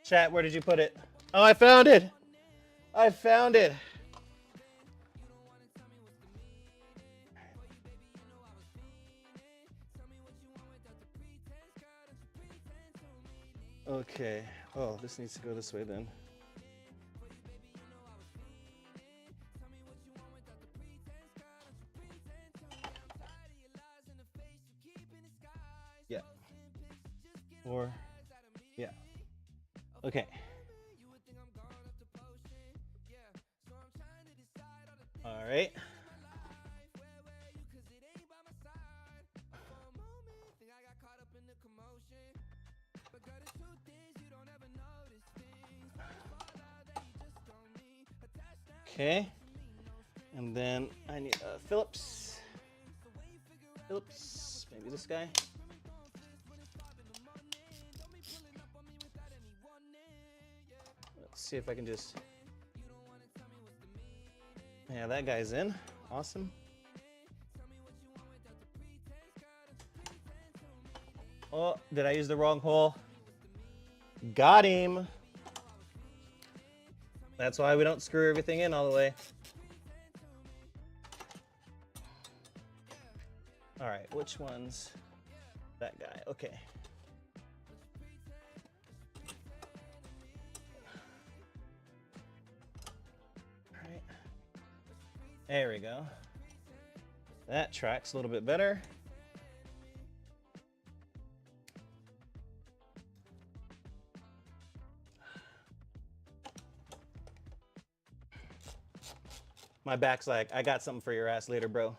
Chat, where did you put it? Oh, I found it! I found it! Okay. Oh, this needs to go this way then. Yeah. Or, yeah. Okay. All right. Okay. And then I need a Phillips. Phillips, maybe this guy. Let's see if I can just. Yeah, that guy's in. Awesome. Oh, did I use the wrong hole? Got him. That's why we don't screw everything in all the way. All right, which one's that guy? Okay. All right. There we go. That tracks a little bit better. My back's like, I got something for your ass later, bro.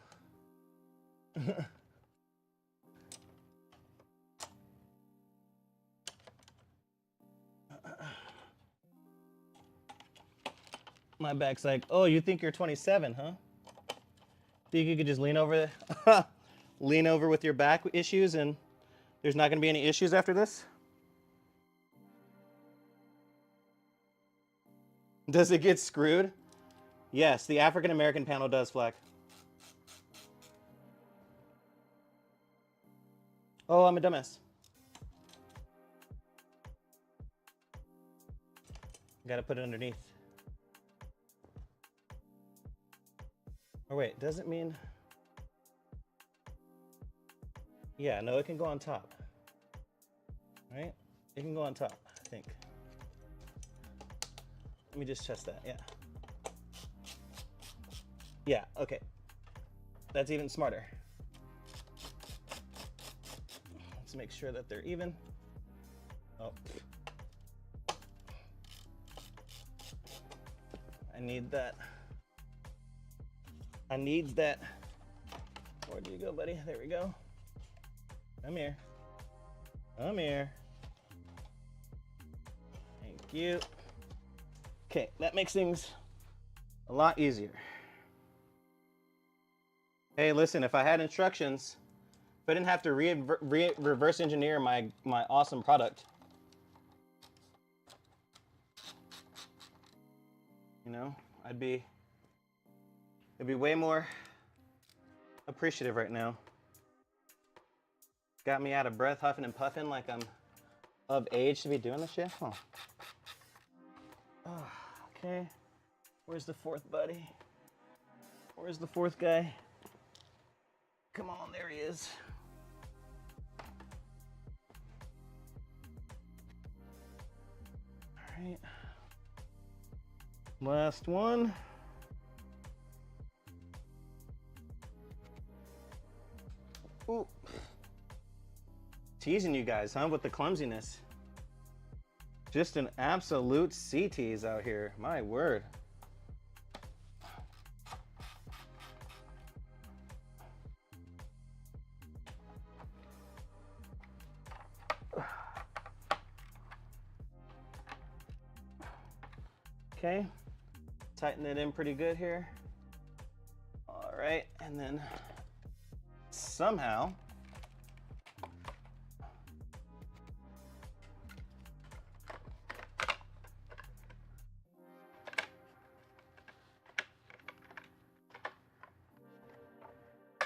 My back's like, oh, you think you're 27, huh? Think you could just lean over, lean over with your back issues, and there's not going to be any issues after this? Does it get screwed? Yes, the African American panel does, Flack. Oh, I'm a dumbass. Gotta put it underneath. Oh wait, does it mean? Yeah, no, it can go on top. Right? It can go on top, I think. Let me just test that, yeah. Yeah, okay. That's even smarter. Let's make sure that they're even. Oh. I need that. I need that. Where do you go, buddy? There we go. Come here. Come here. Thank you. Okay, that makes things a lot easier. Hey, listen, if I had instructions, if I didn't have to reverse engineer my awesome product, you know, it'd be way more appreciative right now. Got me out of breath, huffing and puffing like I'm of age to be doing this shit. Huh. Oh, okay. Where's the fourth buddy? Where's the fourth guy? Come on, there he is. All right. Last one. Ooh. Teasing you guys, huh, with the clumsiness. Just an absolute sea tease out here. My word. Okay, tighten it in pretty good here. All right, and then somehow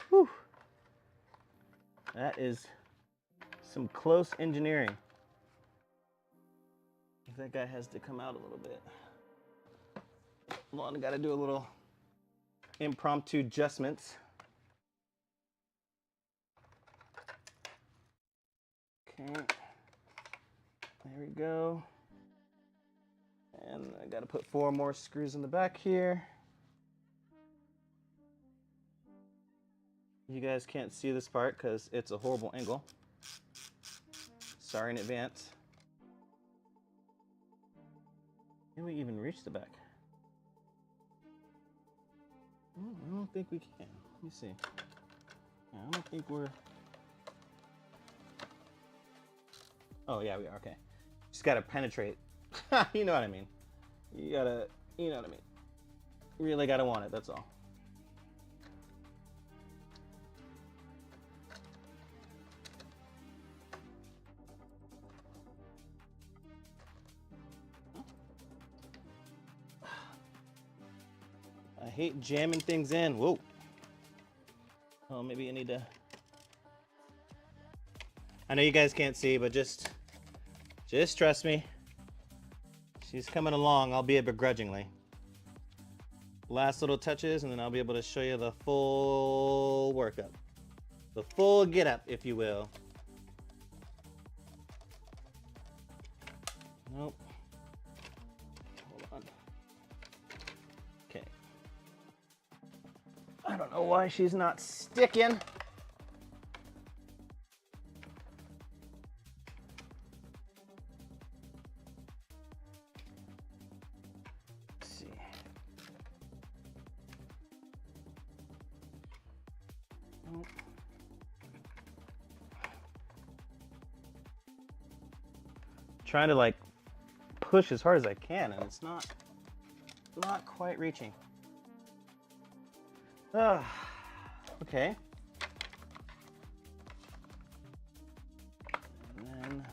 whew, that is some close engineering. That guy has to come out a little bit. Hold on, I gotta do a little impromptu adjustments. Okay, there we go. And I gotta put 4 more screws in the back here. You guys can't see this part because it's a horrible angle. Sorry in advance. Can we even reach the back? I don't think we can. Let me see. I don't think we're... Oh, yeah, we are. Okay. Just gotta penetrate. You know what I mean. You gotta... You know what I mean. Really gotta want it, that's all. I hate jamming things in. Whoa. Oh, maybe I need to... I know you guys can't see, but just trust me. She's coming along, albeit begrudgingly. Last little touches, and then I'll be able to show you the full workup. The full get-up, if you will. Nope. Hold on. Okay. I don't know why she's not sticking. Let's see. Nope. Trying to like push as hard as I can, and it's not quite reaching. Okay. And then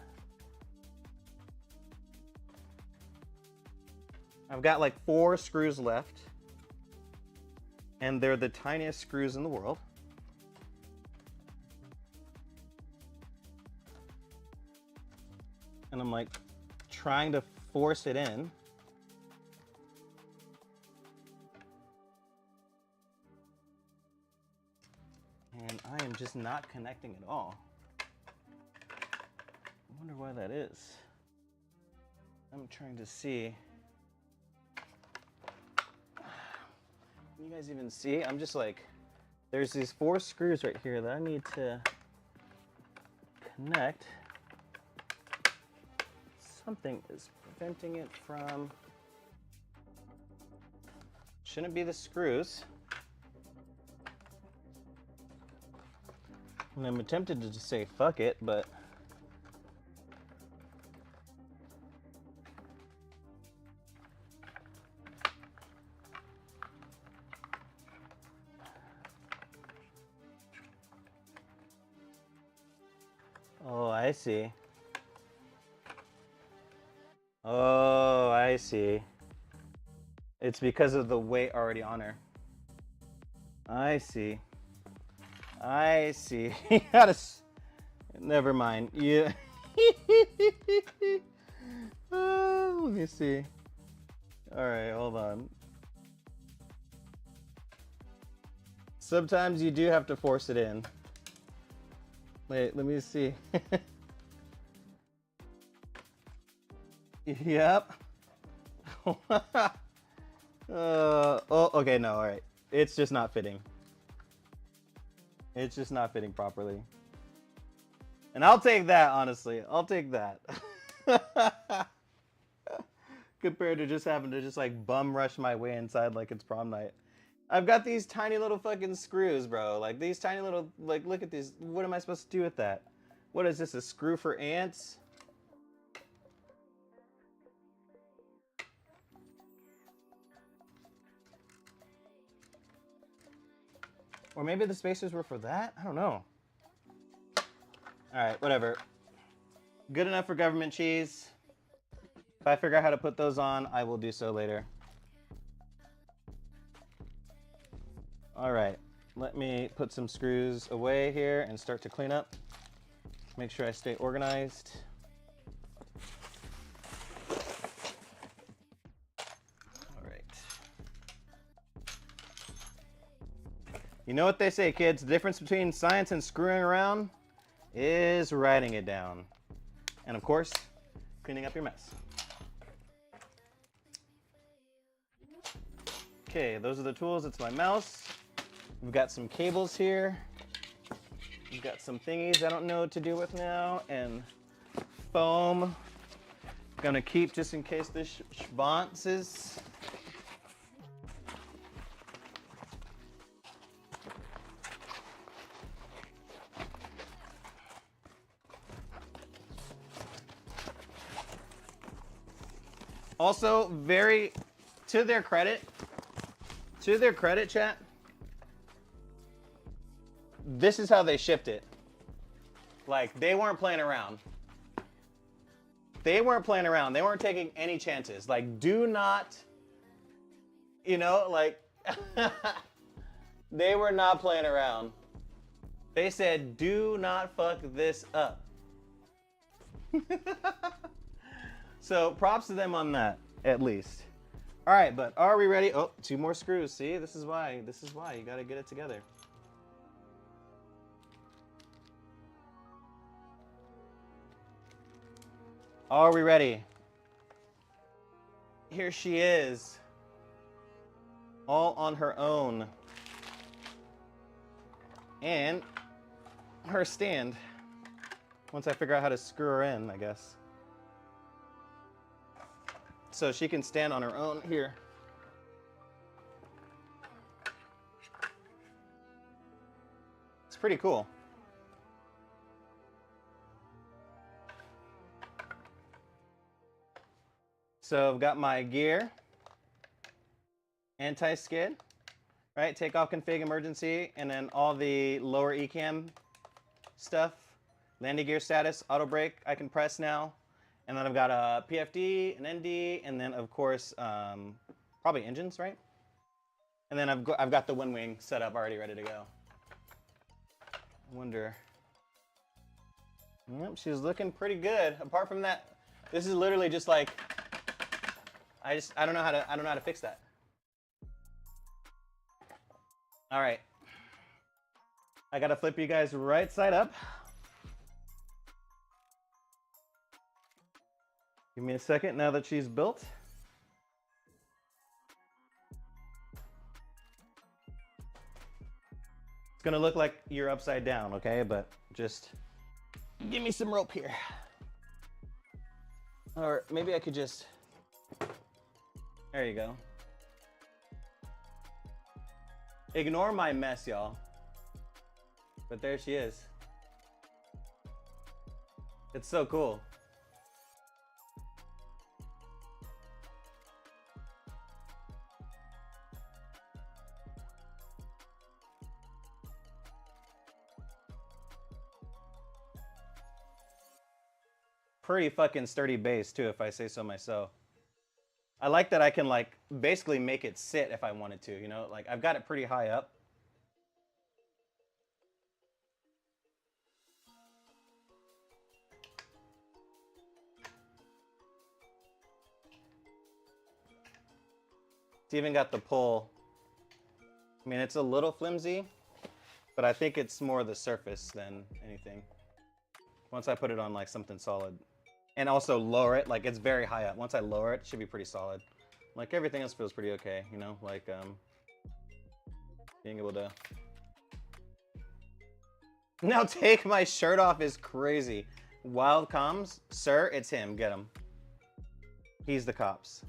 I've got like 4 screws left. And they're the tiniest screws in the world. And I'm like trying to force it in. And I am just not connecting at all. I wonder why that is. I'm trying to see. Can you guys even see? I'm just like, there's these 4 screws right here that I need to connect. Something is preventing it from. Shouldn't be the screws. And I'm tempted to just say fuck it, but oh, I see. Oh, I see. It's because of the weight already on her. I see. I see. You gotta. Never mind. Yeah. Let me see. All right, hold on. Sometimes you do have to force it in. Wait, let me see. Yep. Oh, okay, no, all right. It's just not fitting. It's just not fitting properly. And I'll take that, honestly. I'll take that. Compared to just having to just like bum rush my way inside like it's prom night. I've got these tiny little fucking screws, bro. Like these tiny little, like look at these. What am I supposed to do with that? What is this, a screw for ants? Or maybe the spacers were for that? I don't know. All right, whatever. Good enough for government cheese. If I figure out how to put those on, I will do so later. All right, let me put some screws away here and start to clean up. Make sure I stay organized. All right. You know what they say, kids? The difference between science and screwing around is writing it down. And of course, cleaning up your mess. Okay, those are the tools. It's my mouse. We've got some cables here. We've got some thingies I don't know what to do with now. And foam. Gonna keep just in case this bounces. Also, to their credit, chat, this is how they shipped it. Like, they weren't playing around. They weren't playing around. They weren't taking any chances. Like, do not, you know, like, they were not playing around. They said, do not fuck this up. So props to them on that, at least. All right, but are we ready? Oh, 2 more screws. See, this is why you gotta get it together. Are we ready? Here she is, all on her own. And her stand, once I figure out how to screw her in, I guess. So she can stand on her own here. It's pretty cool. So I've got my gear, anti-skid. right? Take off config emergency, and then all the lower ECAM stuff. Landing gear status, auto brake, I can press now. And then I've got a PFD, an ND, and then of course, probably engines, right? And then I've got the wind wing set up already ready to go. I wonder. Yep, she's looking pretty good. Apart from that, this is literally just like, I don't know how to fix that. All right. I gotta flip you guys right side up. Give me a second now that she's built. It's gonna look like you're upside down, okay? But just give me some rope here. Or maybe I could just, there you go. Ignore my mess, y'all. But there she is. It's so cool. Pretty fucking sturdy base too, if I say so myself. I like that I can like basically make it sit if I wanted to, you know? Like I've got it pretty high up. It's even got the pull. I mean, it's a little flimsy, but I think it's more the surface than anything. Once I put it on like something solid. And also lower it, like it's very high up. Once I lower it, it should be pretty solid. Like everything else feels pretty okay, you know? Like being able to... Now take my shirt off is crazy. Wild comms? Sir, it's him. Get him. He's the cops.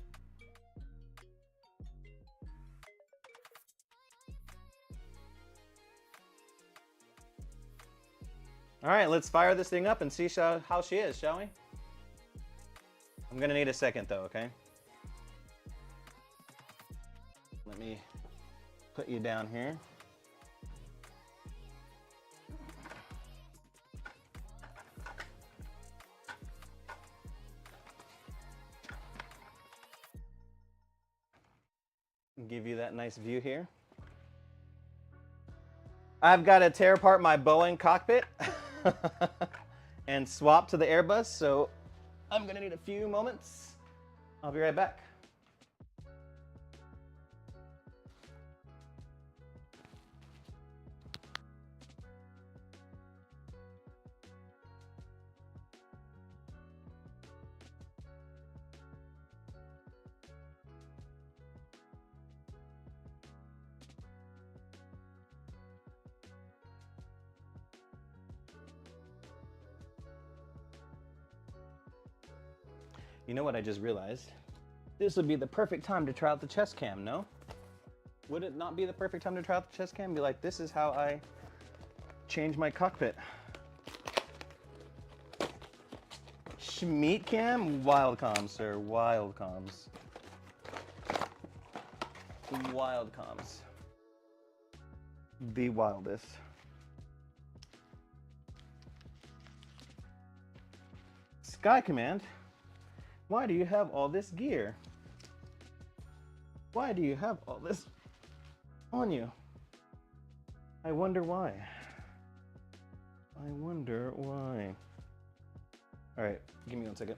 All right, let's fire this thing up and see how she is, shall we? I'm gonna need a second though, okay? Let me put you down here. Give you that nice view here. I've got to tear apart my Boeing cockpit and swap to the Airbus, so I'm gonna need a few moments. I'll be right back. You know what I just realized? This would be the perfect time to try out the chest cam, no? Would it not be the perfect time to try out the chest cam? Be like, this is how I change my cockpit. Schmeat cam? Wild comms, sir. Wild comms. Wild comms. The wildest. Sky Command. Why do you have all this gear? Why do you have all this on you? I wonder why. I wonder why. All right, give me 1 second.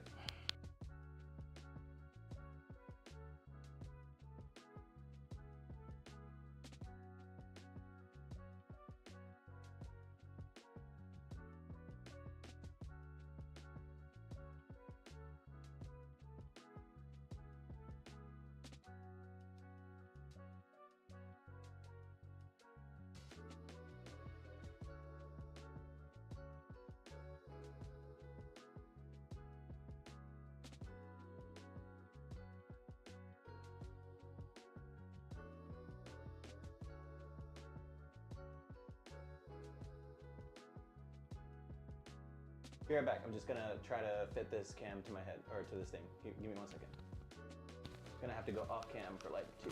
Be right back. I'm just gonna try to fit this cam to my head, or to this thing. Give me 1 second. I'm gonna have to go off cam for like 2.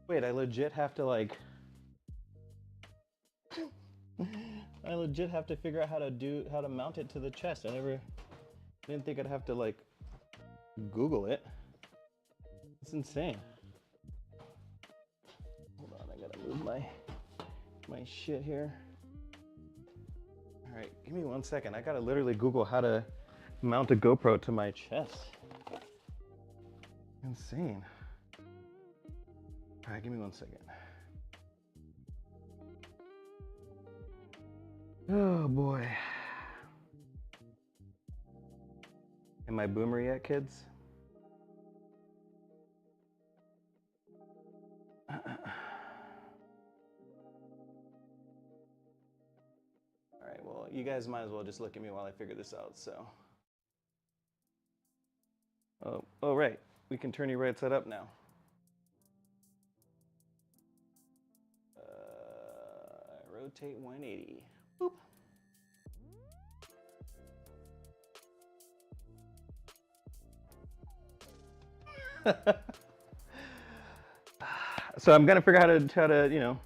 Wait, I legit have to like... I legit have to figure out how to mount it to the chest. Didn't think I'd have to like Google it. It's insane. Hold on, I gotta move my shit here. All right, give me 1 second. I gotta literally Google how to mount a GoPro to my chest. Insane. All right, give me 1 second. Oh boy. Am I boomer yet, kids? All right, well, you guys might as well just look at me while I figure this out, so. Oh, right. We can turn you right side up now. Rotate 180. Boop. So I'm gonna figure out how to, you know.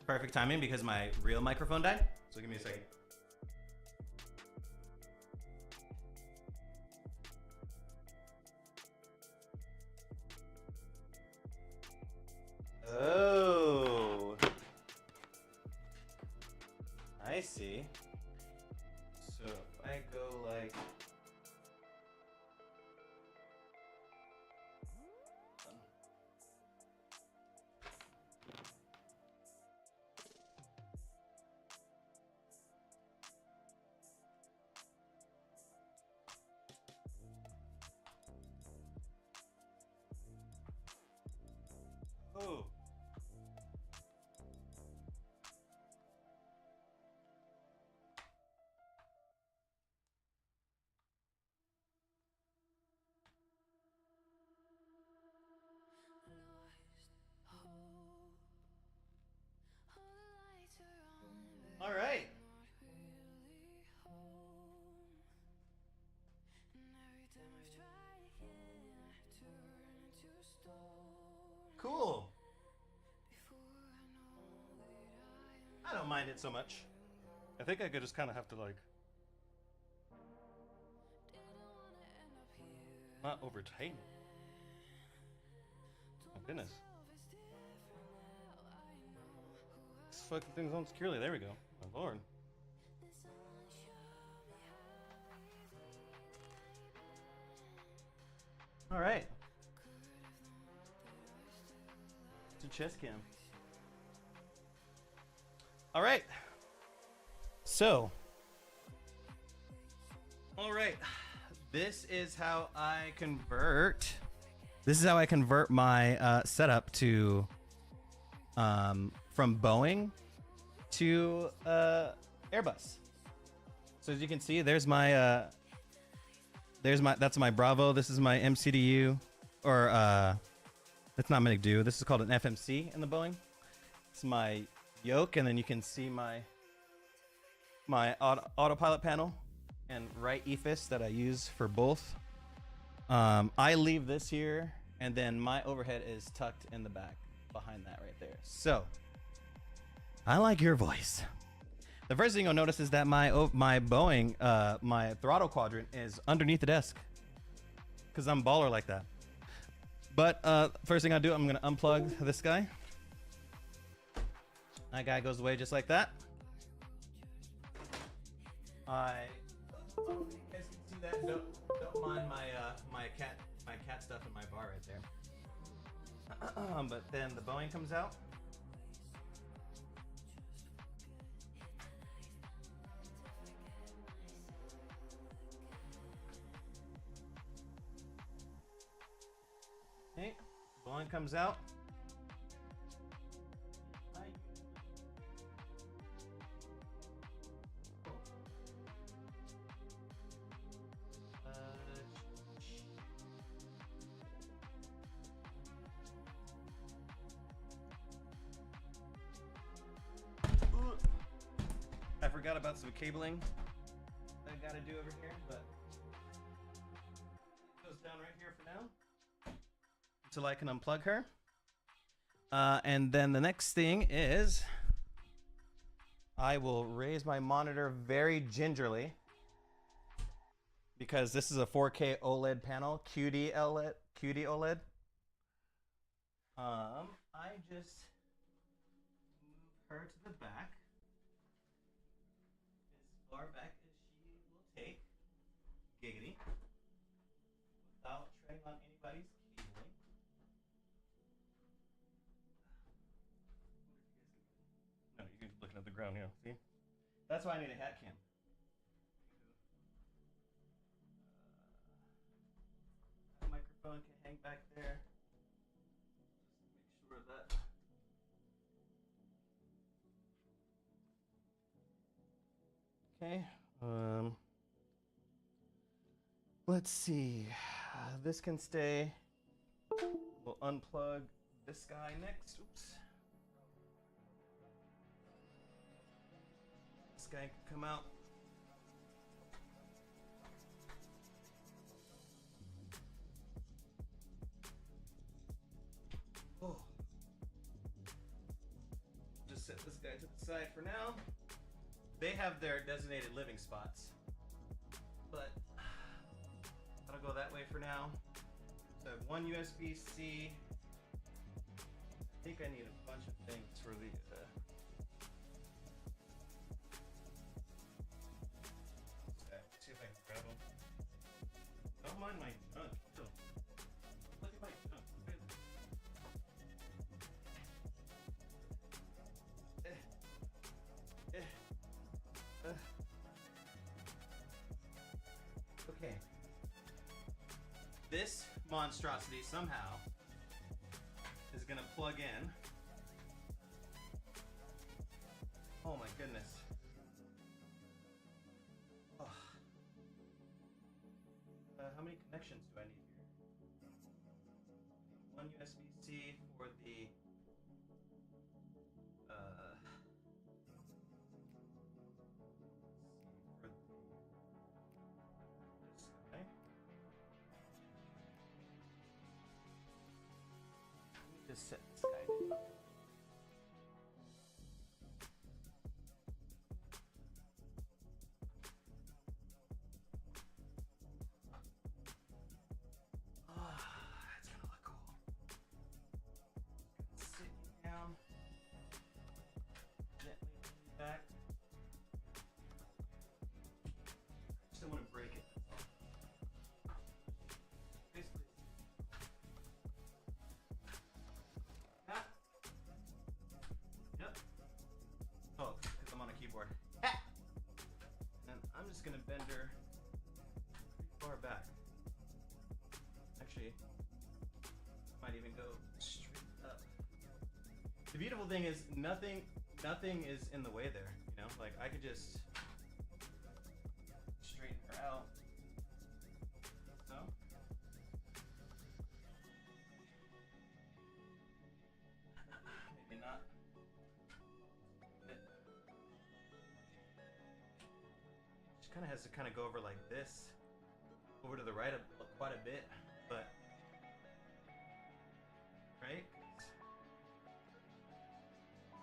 Perfect timing because my real microphone died. So give me a second. Oh, I see. So if I go like... Oh. All right. Cool. I don't mind it so much. I think I could just kind of have to like not over tighten. My goodness. This fucking thing's on securely. There we go. My lord. All right. It's a chest cam. All right. So. All right. This is how I convert. This is how I convert my setup to from Boeing to Airbus. So as you can see, there's my that's my Bravo. This is my MCDU, or that's not MCDU. This is called an FMC in the Boeing. It's my yoke, and then you can see my autopilot panel and right ephes that I use for both. I leave this here, and then my overhead is tucked in the back behind that right there. So I like your voice. The first thing you'll notice is that my Boeing, my throttle quadrant is underneath the desk, because I'm baller like that. But first thing I do, I'm gonna unplug this guy. That guy goes away just like that. You guys can see that? Don't Don't mind my cat stuff in my bar right there. But then the bowing comes out. Okay, bowing comes out. I forgot about some cabling I gotta do over here, but it goes down right here for now until I can unplug her. And then the next thing is I will raise my monitor very gingerly because this is a 4K OLED panel, QD OLED. I just move her to the back. Far back as she will take, giggity, without treading on anybody's cabling. No, you're looking at the ground, yeah. See? That's why I need a hat cam. The microphone can hang back there. Just make sure that. Okay, let's see. This can stay. We'll unplug this guy next. Oops. This guy can come out. Oh. Just set this guy to the side for now. They have their designated living spots, but I'll go that way for now. So I have one USB-C. I think I need a bunch of things for the. See if I can grab them. Don't mind my junk. Look at my junk. Okay. This monstrosity somehow is gonna plug in. Oh my goodness. Oh. How many connections do I need here? One USB-C for the this guy. Let me just set this guy down. That's gonna look cool. Sit you down. Gently lean back. Just don't want to break it. Basically. Ah. Yep. Oh, because I'm on a keyboard. Ah. And I'm just gonna bend her pretty far back. Actually, I might even go straight up. The beautiful thing is nothing is in the way there, you know? Like I could just straighten her out. So maybe not. She kind of has to kind of go over like this, over to the right quite a bit, but right?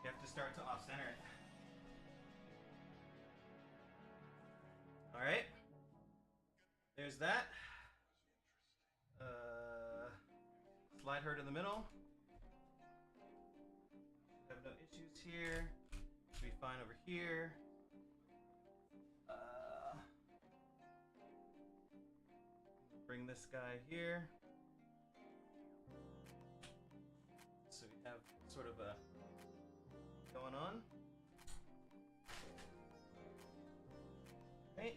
You have to start to off-center it. All right. There's that. Slide her to the middle. Have no issues here. Should be fine over here. bring this guy here. So we have sort of a going on. Right.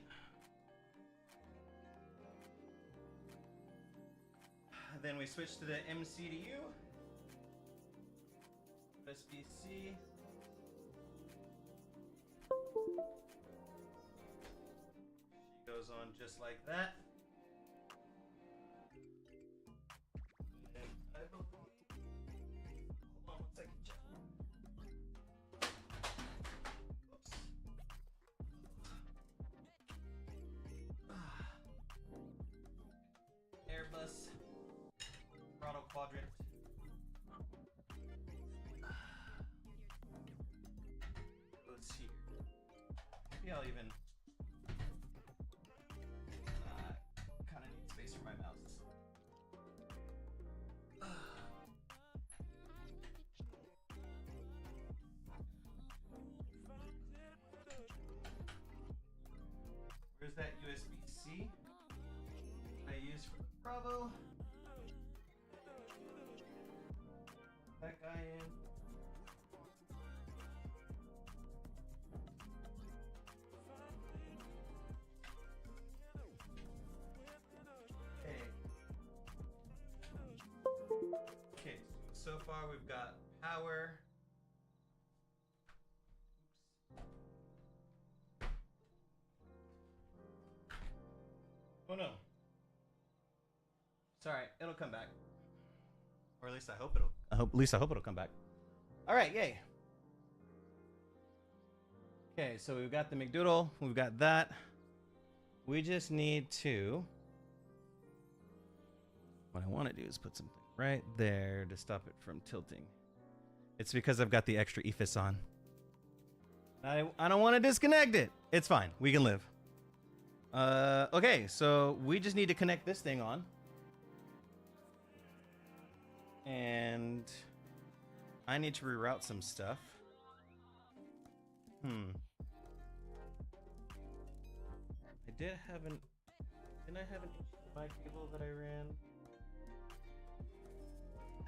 Then we switch to the MCDU. USB-C. She goes on just like that. And I believe... Hold on one second, check. Oops. Airbus throttle quadrant. Goes here. Maybe I'll even kind of need space for my mouse. Where's that USB-C I use for the Bravo? That guy in. Okay. Okay, so far we've got power. Oh no. Sorry, it'll come back. Or at least I hope it'll come back. Alright, yay. Okay, so we've got the McDoodle, we've got that. We just need to... What I want to do is put something right there to stop it from tilting. It's because I've got the extra EFIS on. I don't want to disconnect it. It's fine, we can live. Okay, so we just need to connect this thing on. And I need to reroute some stuff. Didn't I have an HDMI cable that I ran?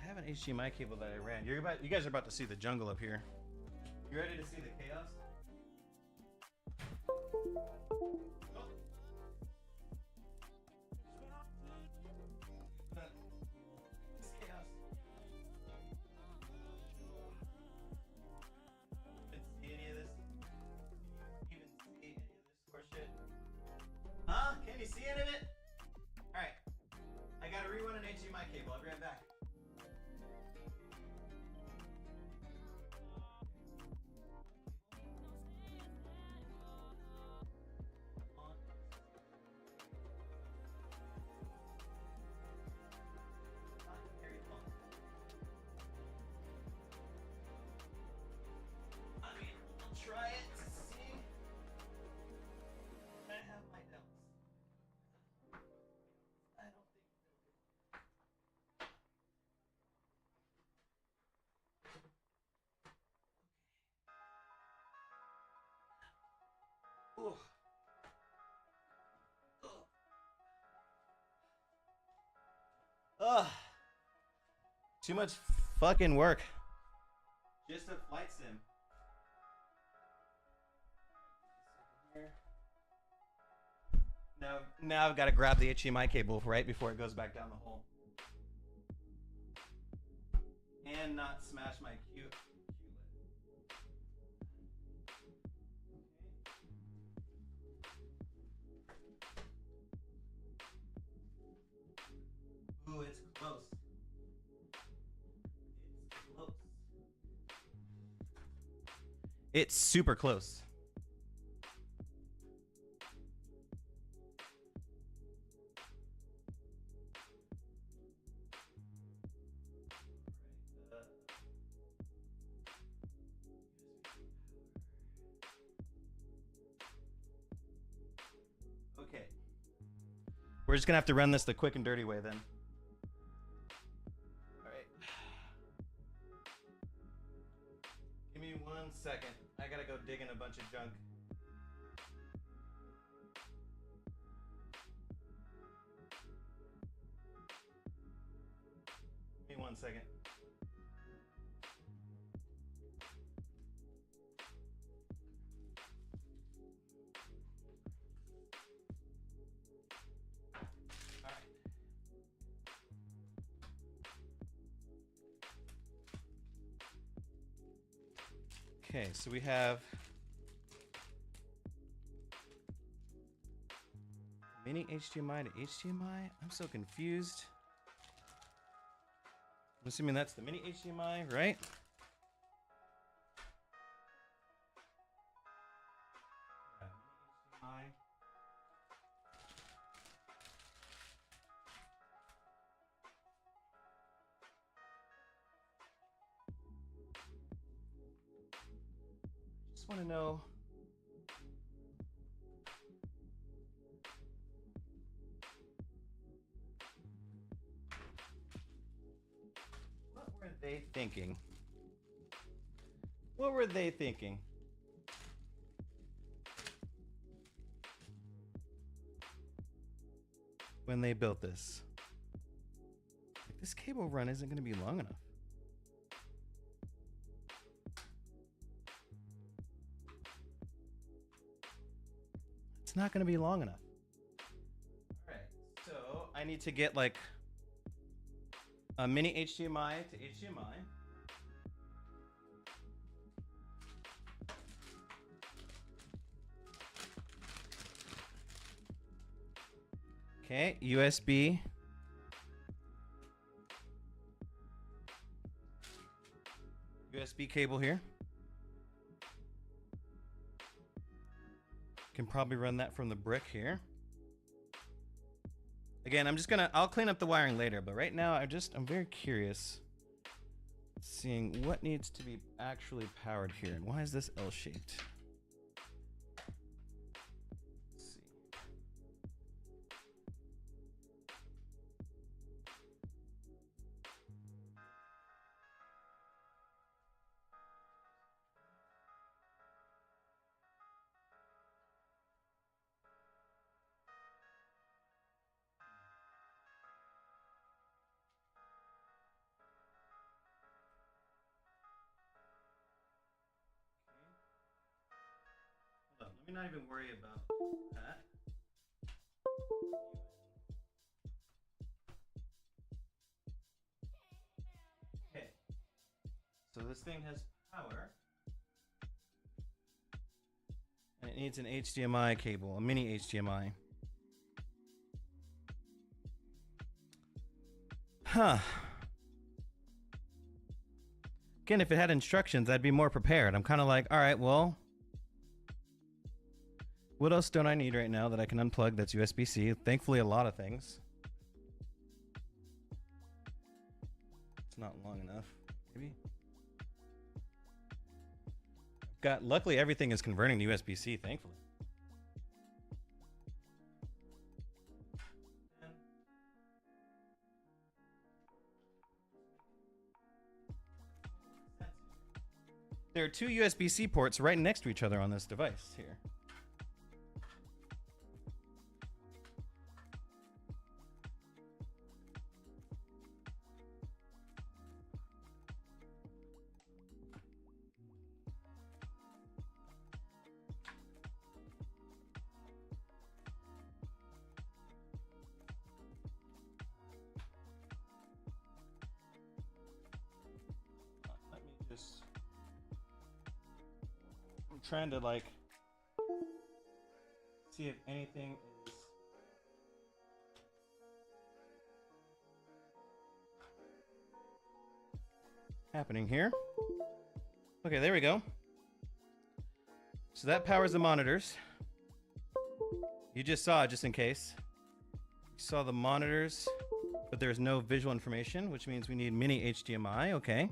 I have an HDMI cable that I ran. You guys are about to see the jungle up here. You ready to see the chaos? It's chaos. Didn't see any of this. Even see any of this horseshit. Huh? Can you see any of it? Alright. I gotta rerun an HDMI cable. I'll be right back. Try it to see. I have my doubts. I don't think it'll do. Ugh. Too much fucking work. Just a flight sim. Now I've got to grab the HDMI cable right before it goes back down the hole. And not smash my QLED. Ooh, it's close. It's close. It's super close. Okay. We're just gonna have to run this the quick and dirty way then. Alright. Give me 1 second. I gotta go dig in a bunch of junk. 1 second. All right. Okay, so we have mini HDMI to HDMI. I'm so confused. I'm assuming that's the mini HDMI, right? Yeah, mini HDMI. Just want to know. What were they thinking? What were they thinking? When they built this? Like, this cable run isn't going to be long enough. It's not going to be long enough. All right, so I need to get like a mini HDMI to HDMI. Okay, USB. USB cable here. Can probably run that from the brick here. Again, I'll clean up the wiring later, but right now I'm very curious seeing what needs to be actually powered here. And why is this L-shaped? Let's see. Hold on, let me not even worry about that. Okay, so this thing has power, and it needs an HDMI cable, a mini HDMI. Huh. Again, if it had instructions, I'd be more prepared. I'm kind of like, all right, well, what else don't I need right now that I can unplug that's USB-C? Thankfully, a lot of things. It's not long enough, maybe. Luckily, everything is converting to USB-C, thankfully. There are two USB-C ports right next to each other on this device here. Let me just... I'm trying to like see if anything is happening here. Okay, there we go. So that powers the monitors. You just saw it, just in case. You saw the monitors, but there's no visual information, which means we need mini HDMI. Okay.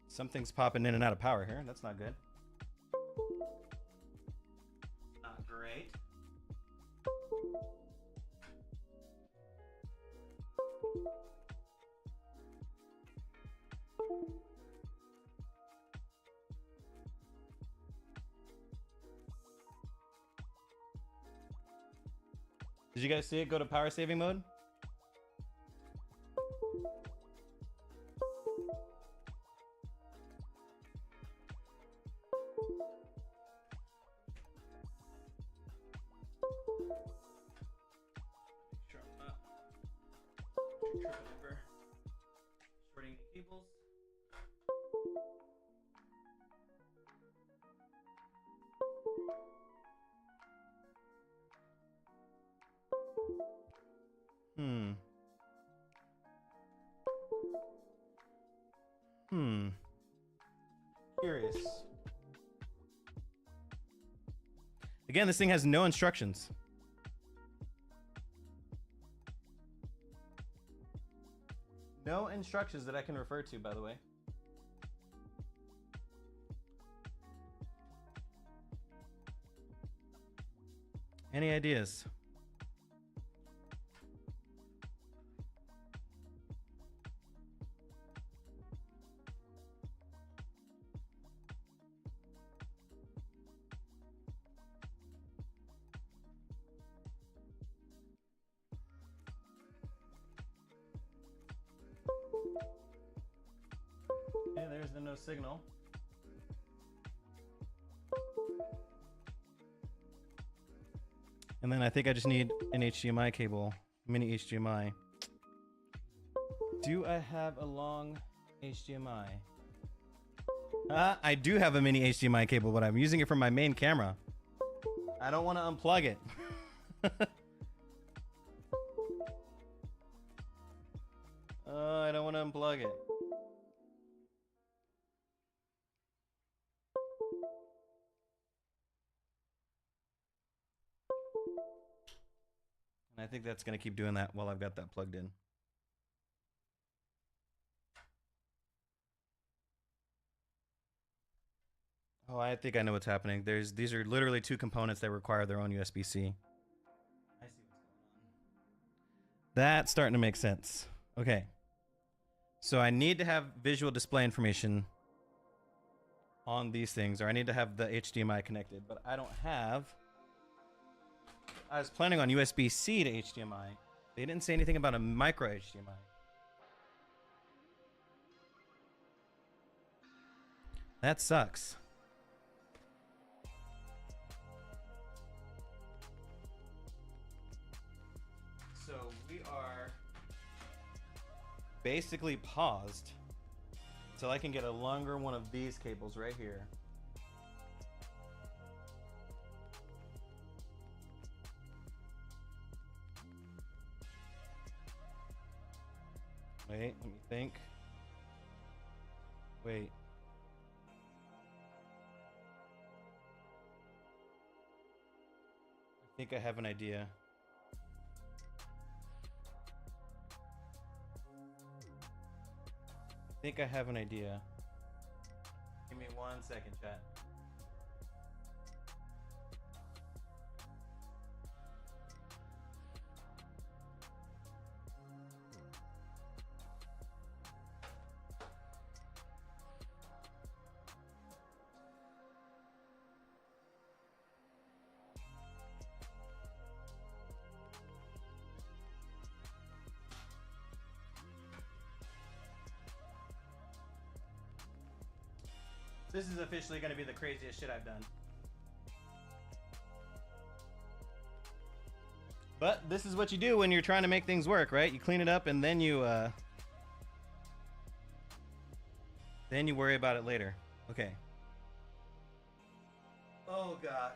Something's popping in and out of power here. That's not good. Not great. Did you guys see it go to power saving mode? tripping over shorting cables. Curious. Again, this thing has no instructions. No instructions that I can refer to, by the way. Any ideas? Okay, there's the no signal. And then I think I just need an HDMI cable, mini HDMI. Do I have a long HDMI? I do have a mini HDMI cable, but I'm using it for my main camera. I don't want to unplug it. I don't want to unplug it. And I think that's going to keep doing that while I've got that plugged in. Oh, I think I know what's happening. These are literally two components that require their own USB-C. I see what's going on. That's starting to make sense. Okay. So I need to have visual display information on these things, or I need to have the HDMI connected, but I don't have... I was planning on USB-C to HDMI. They didn't say anything about a micro HDMI. That sucks. So we are basically paused until I can get a longer one of these cables right here. Wait, let me think. Wait. I think I have an idea. I think I have an idea. Give me 1 second, chat. This is officially going to be the craziest shit I've done. But this is what you do when you're trying to make things work, right? You clean it up and then you worry about it later. Okay. Oh God.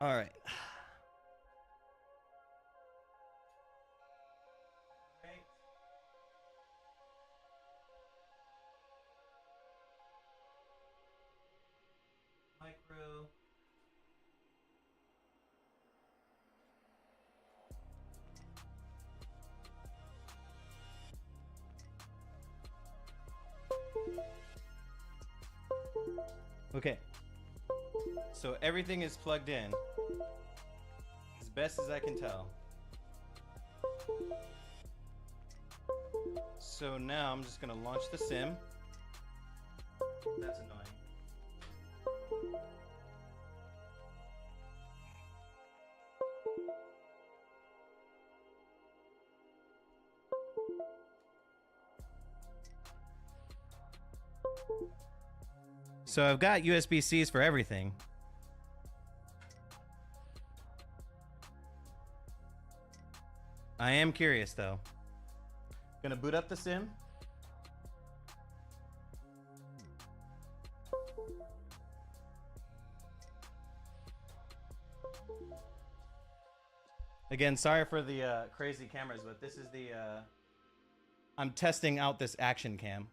All right. Right. Micro. Okay. So everything is plugged in. As best as I can tell. So now I'm just gonna launch the sim. That's annoying. So I've got USB-Cs for everything. I am curious though. Gonna boot up the sim. Again, sorry for the crazy cameras, but this is the I'm testing out this action cam.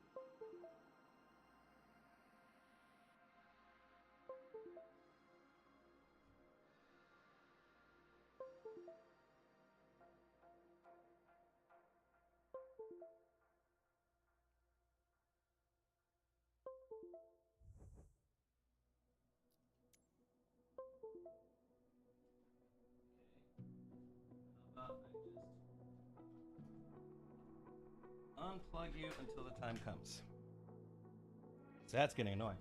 Unplug you until the time comes. So that's getting annoying.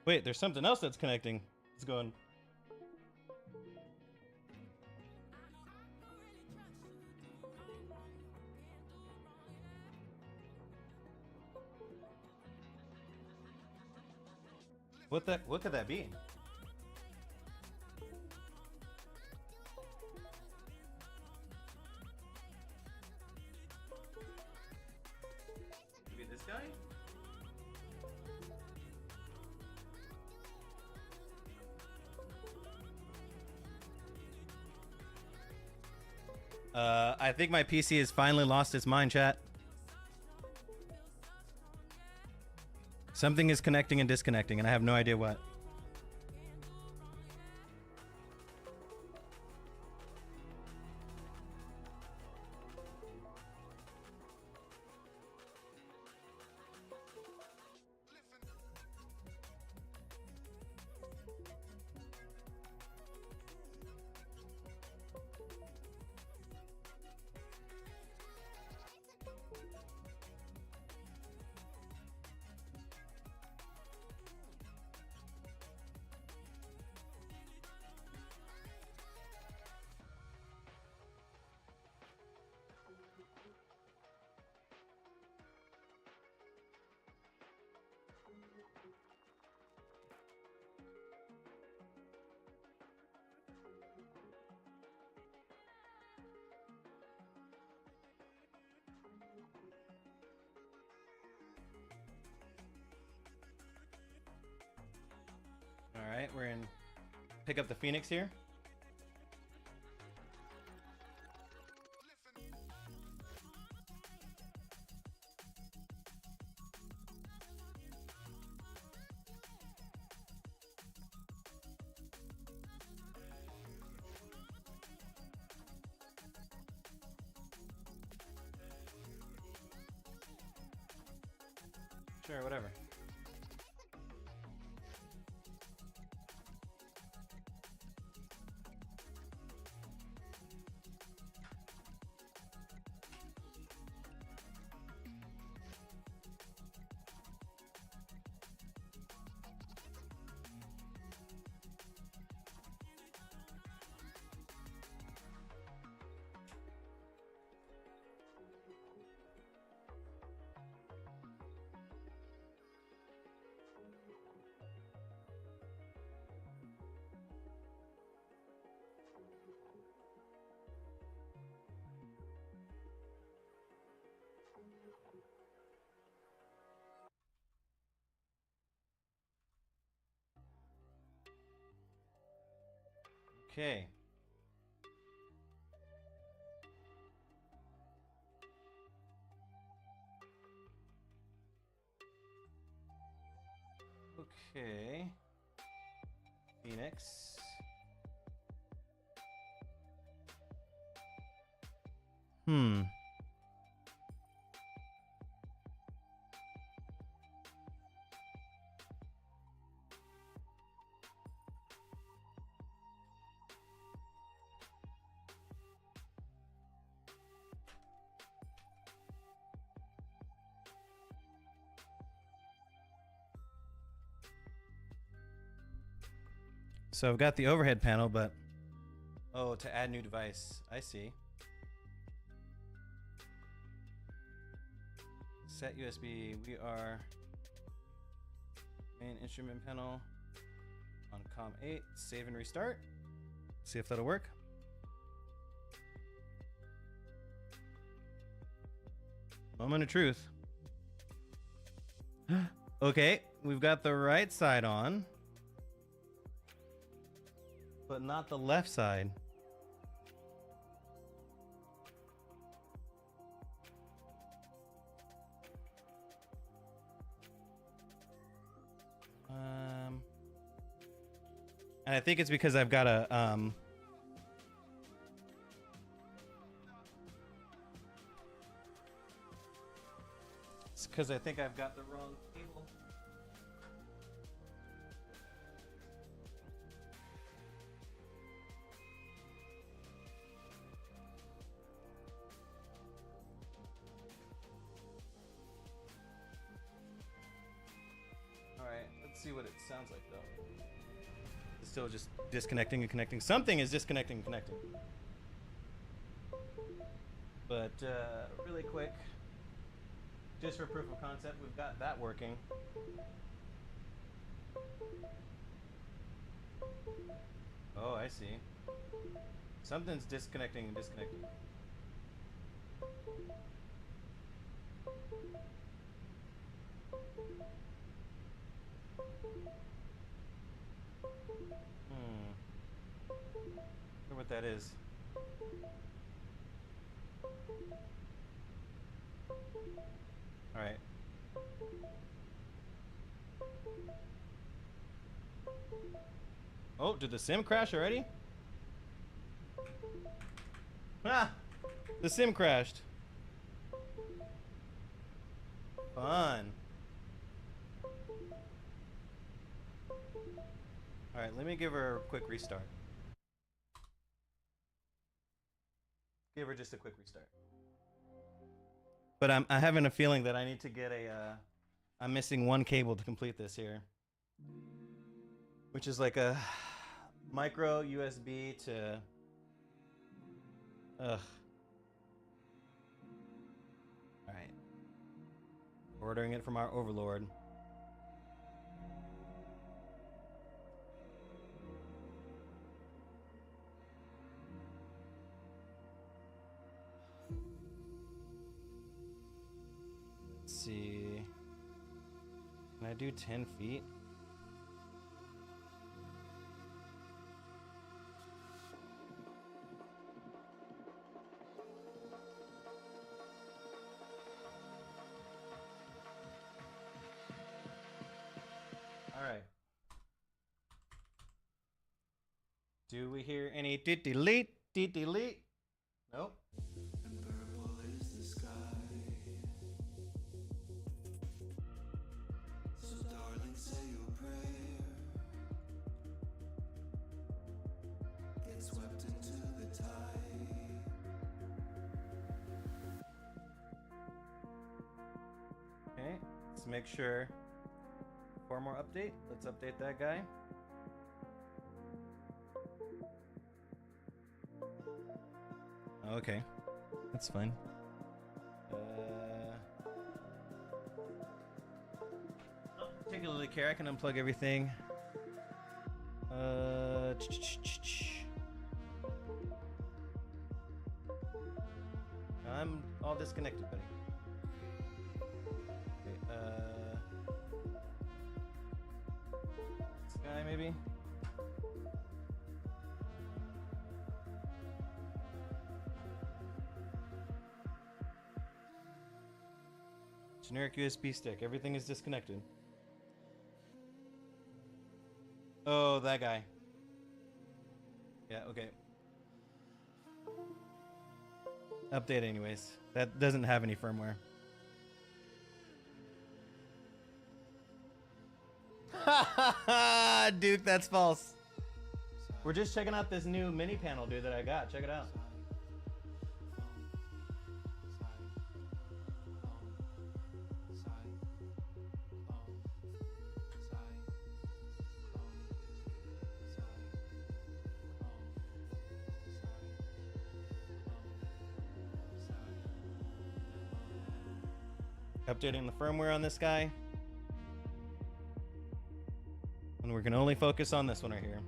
Wait, there's something else that's connecting. It's going. What could that be? Maybe this guy? I think my PC has finally lost its mind, chat. Something is connecting and disconnecting, and I have no idea what. All right, we're in. Pick up the Phoenix here. Sure, whatever. Okay. Okay. Phoenix. Hmm. So I've got the overhead panel, but oh, to add new device. I see. Set USB. We are main instrument panel on COM 8. Save and restart. See if that'll work. Moment of truth. Okay, we've got the right side on, but not the left side. And I think it's because I've got a it's because I think I've got the wrong cable. Alright, let's see what it sounds like though. It's still just disconnecting and connecting. Something is disconnecting and connecting. But really quick, just for proof of concept, we've got that working. Oh, I see. Something's disconnecting and disconnecting. Wonder what that is. All right. Oh, did the sim crash already? Ah! The sim crashed. Fun. All right, let me give her a quick restart. Give her just a quick restart. But I'm having a feeling that I need to get a, I'm missing one cable to complete this here. Which is like a micro USB to, ugh. All right. Ordering it from our overlord. Let's see. Can I do 10 feet? All right. Do we hear any delete? Delete? Nope. And purple is the sky. So darling, say your prayer. Get swept into the tide. Okay, let's make sure. One more update. Let's update that guy. Okay, that's fine. Particularly care. I can unplug everything. I'm all disconnected, buddy. Okay, this guy maybe. Generic USB stick. Everything is disconnected. Oh, that guy. Yeah, okay. Update anyways. That doesn't have any firmware. Duke, that's false. We're just checking out this new mini panel, dude, that I got. Check it out. Updating the firmware on this guy. And we're gonna only focus on this one right here.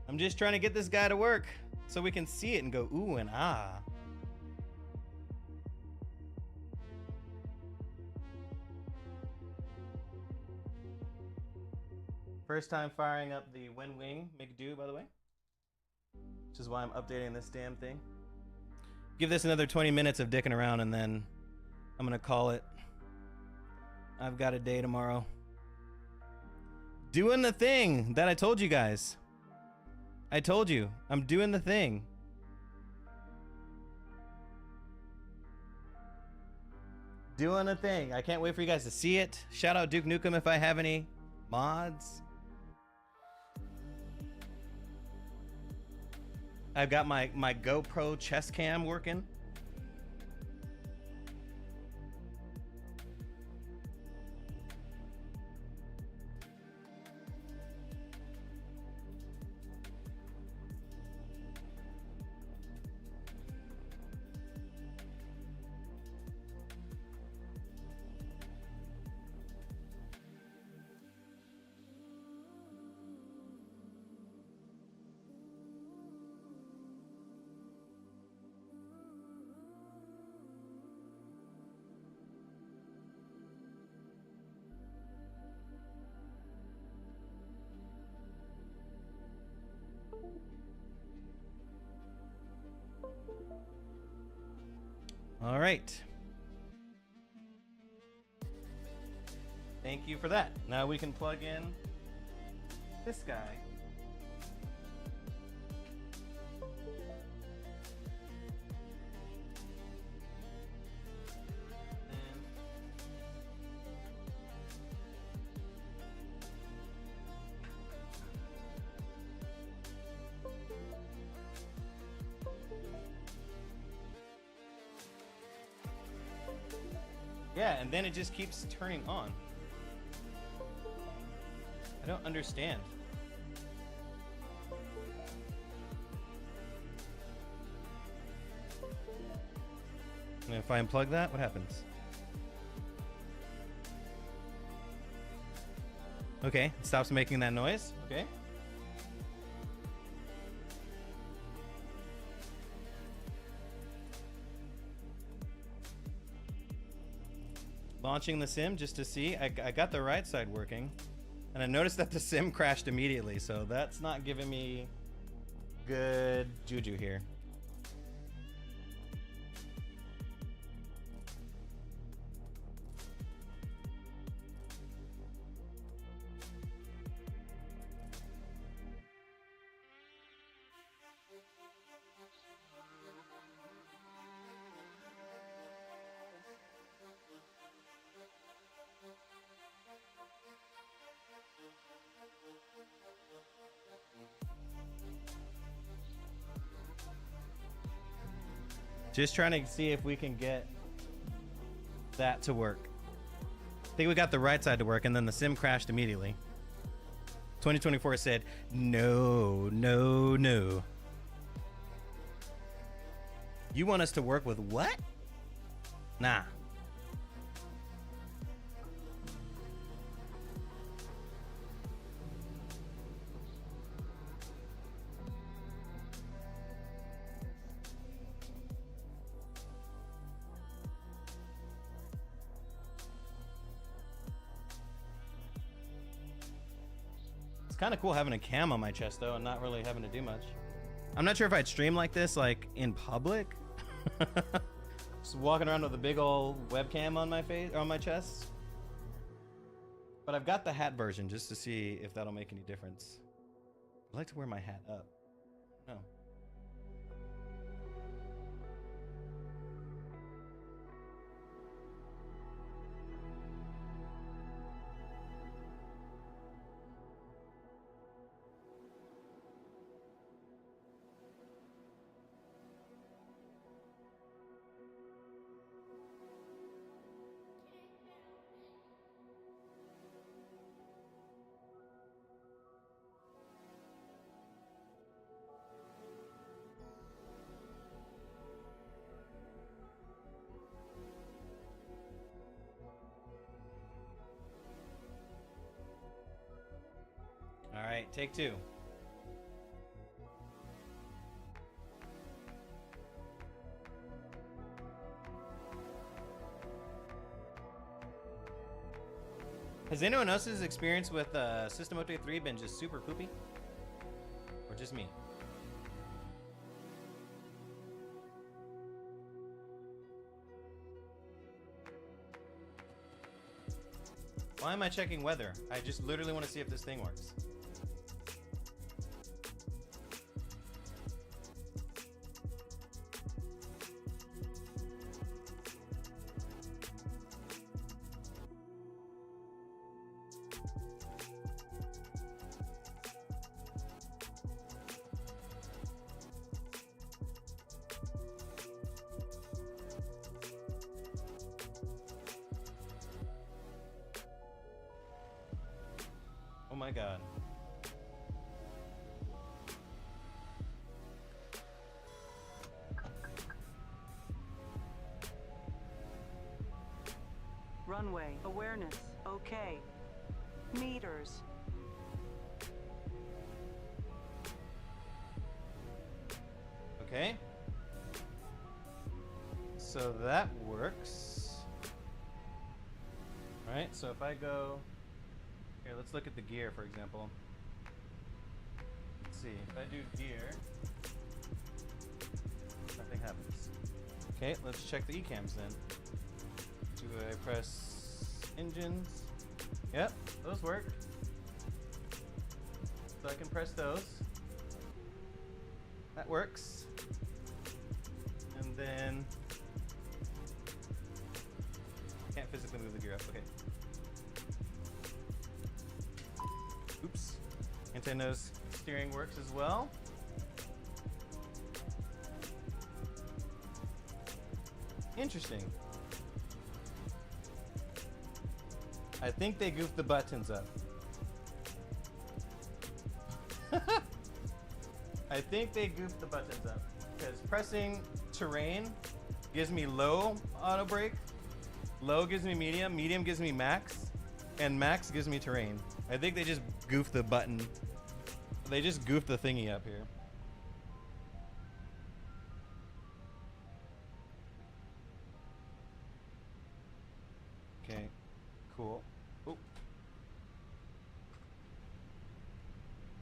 I'm just trying to get this guy to work so we can see it and go ooh and ah. First time firing up the Wing McDo, by the way. Which is why I'm updating this damn thing. Give this another 20 minutes of dicking around and then I'm gonna call it. I've got a day tomorrow. Doing the thing that I told you guys. I told you, I'm doing the thing. Doing a thing. I can't wait for you guys to see it. Shout out Duke Nukem if I have any mods. I've got my GoPro chest cam working. All right. Thank you for that. Now we can plug in this guy. Yeah, and then it just keeps turning on. I don't understand. And if I unplug that, what happens? Okay, it stops making that noise. Okay. Launching the sim just to see. I got the right side working. And I noticed that the sim crashed immediately, so that's not giving me good juju here. Just trying to see if we can get that to work. I think we got the right side to work and then the sim crashed immediately. 2024 said, no, no, no. You want us to work with what? Nah. It's kind of cool having a cam on my chest though and not really having to do much. I'm not sure if I'd stream like this, like in public. Just walking around with a big old webcam on my face or on my chest. But I've got the hat version just to see if that'll make any difference. I'd like to wear my hat up. No. take two. Has anyone else's experience with System Update 3 been just super poopy? Or just me? Why am I checking weather? I just literally want to see if this thing works. Oh my god. Runway awareness. Okay. Meters. Okay. So that works. Alright, so if I go... Here, let's look at the gear, for example. Let's see, if I do gear, nothing happens. Okay, let's check the eCams then. Do I press engines? Yep, those work. So I can press those. That works. And then... Can't physically move the gear up, okay. Oops. Nintendo's steering works as well. Interesting. I think they goofed the buttons up. I think they goofed the buttons up. Because pressing terrain gives me low auto brake, low gives me medium, medium gives me max, and max gives me terrain. I think they just goofed the button. They just goofed the thingy up here. Okay, cool. Oop.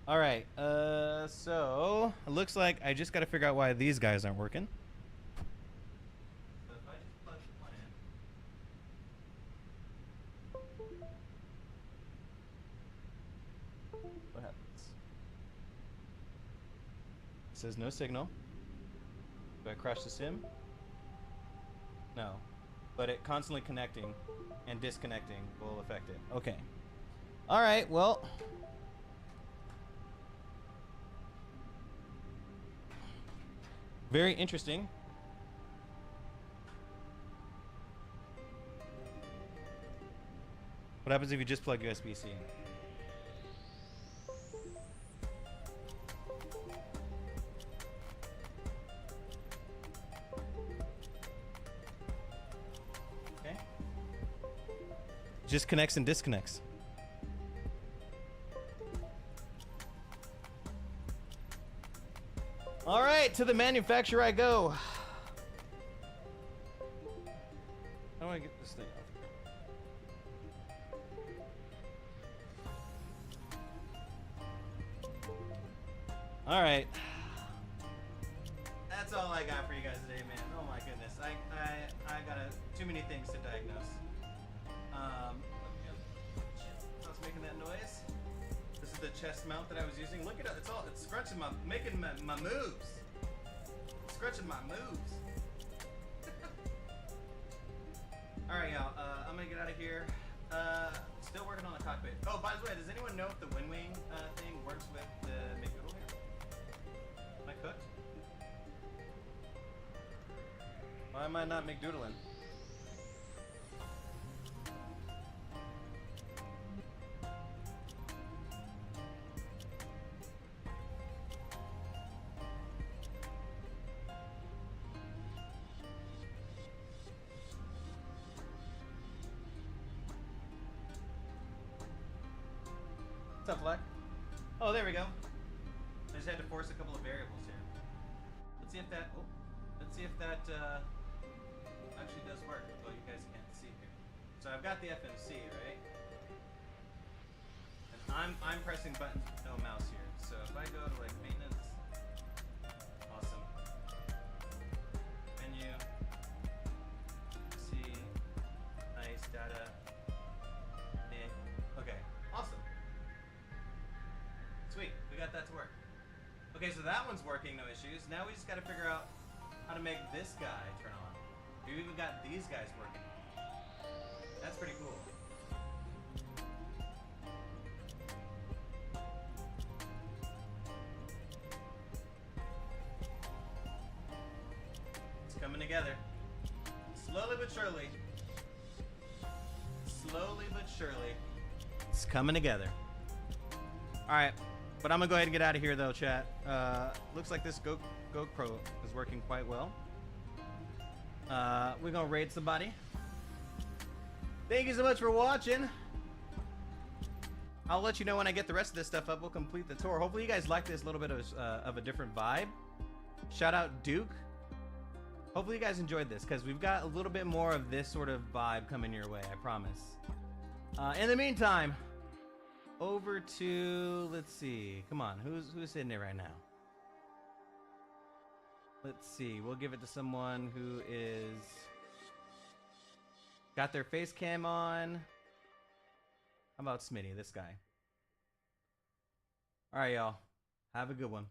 All right, so it looks like I just got to figure out why these guys aren't working. So if I just plug the one in, what happens? It says no signal. Do I crash the sim? No, but it constantly connecting and disconnecting will affect it. Okay. All right, well. Very interesting. What happens if you just plug USB-C in? Okay. Just connects and disconnects. All right, to the manufacturer I go. How do I get this thing off? All right. That's all I got for you guys today, man. Oh my goodness, I got too many things to diagnose. Shit, I was making that noise. This is the chest mount that I was using. Look at it, it's scrunching making my moves. It's scrunching my moves. All right, y'all, I'm gonna get out of here. Still working on the cockpit. Oh, by the way, does anyone know if the wind wing thing works with the McDoodle here? Am I cooked? Why am I not McDoodling? What's up, Fleck? Oh, there we go. I just had to force a couple of variables here. Let's see if that. Oh, let's see if that actually does work. Well, you guys can't see here. So I've got the FMC, right? And I'm pressing buttons with no mouse here. So if I go to like maintenance, awesome. Menu, see, nice data. Okay, awesome. Sweet, we got that to work. Okay, so that one's working, no issues. Now we just got to figure out how to make this guy turn on. We've even got these guys working. That's pretty cool. It's coming together. Slowly but surely. Slowly but surely. It's coming together. Alright, but I'm gonna go ahead and get out of here though, chat. Looks like this GoPro is working quite well. We're gonna raid somebody. Thank you so much for watching. I'll let you know when I get the rest of this stuff up. We'll complete the tour. Hopefully you guys like this little bit of a different vibe. Shout out Duke. Hopefully you guys enjoyed this, because we've got a little bit more of this sort of vibe coming your way, I promise. In the meantime, over to, let's see, come on, who's sitting there right now? Let's see, we'll give it to someone who is got their face cam on. How about Smitty, this guy? All right, y'all, have a good one.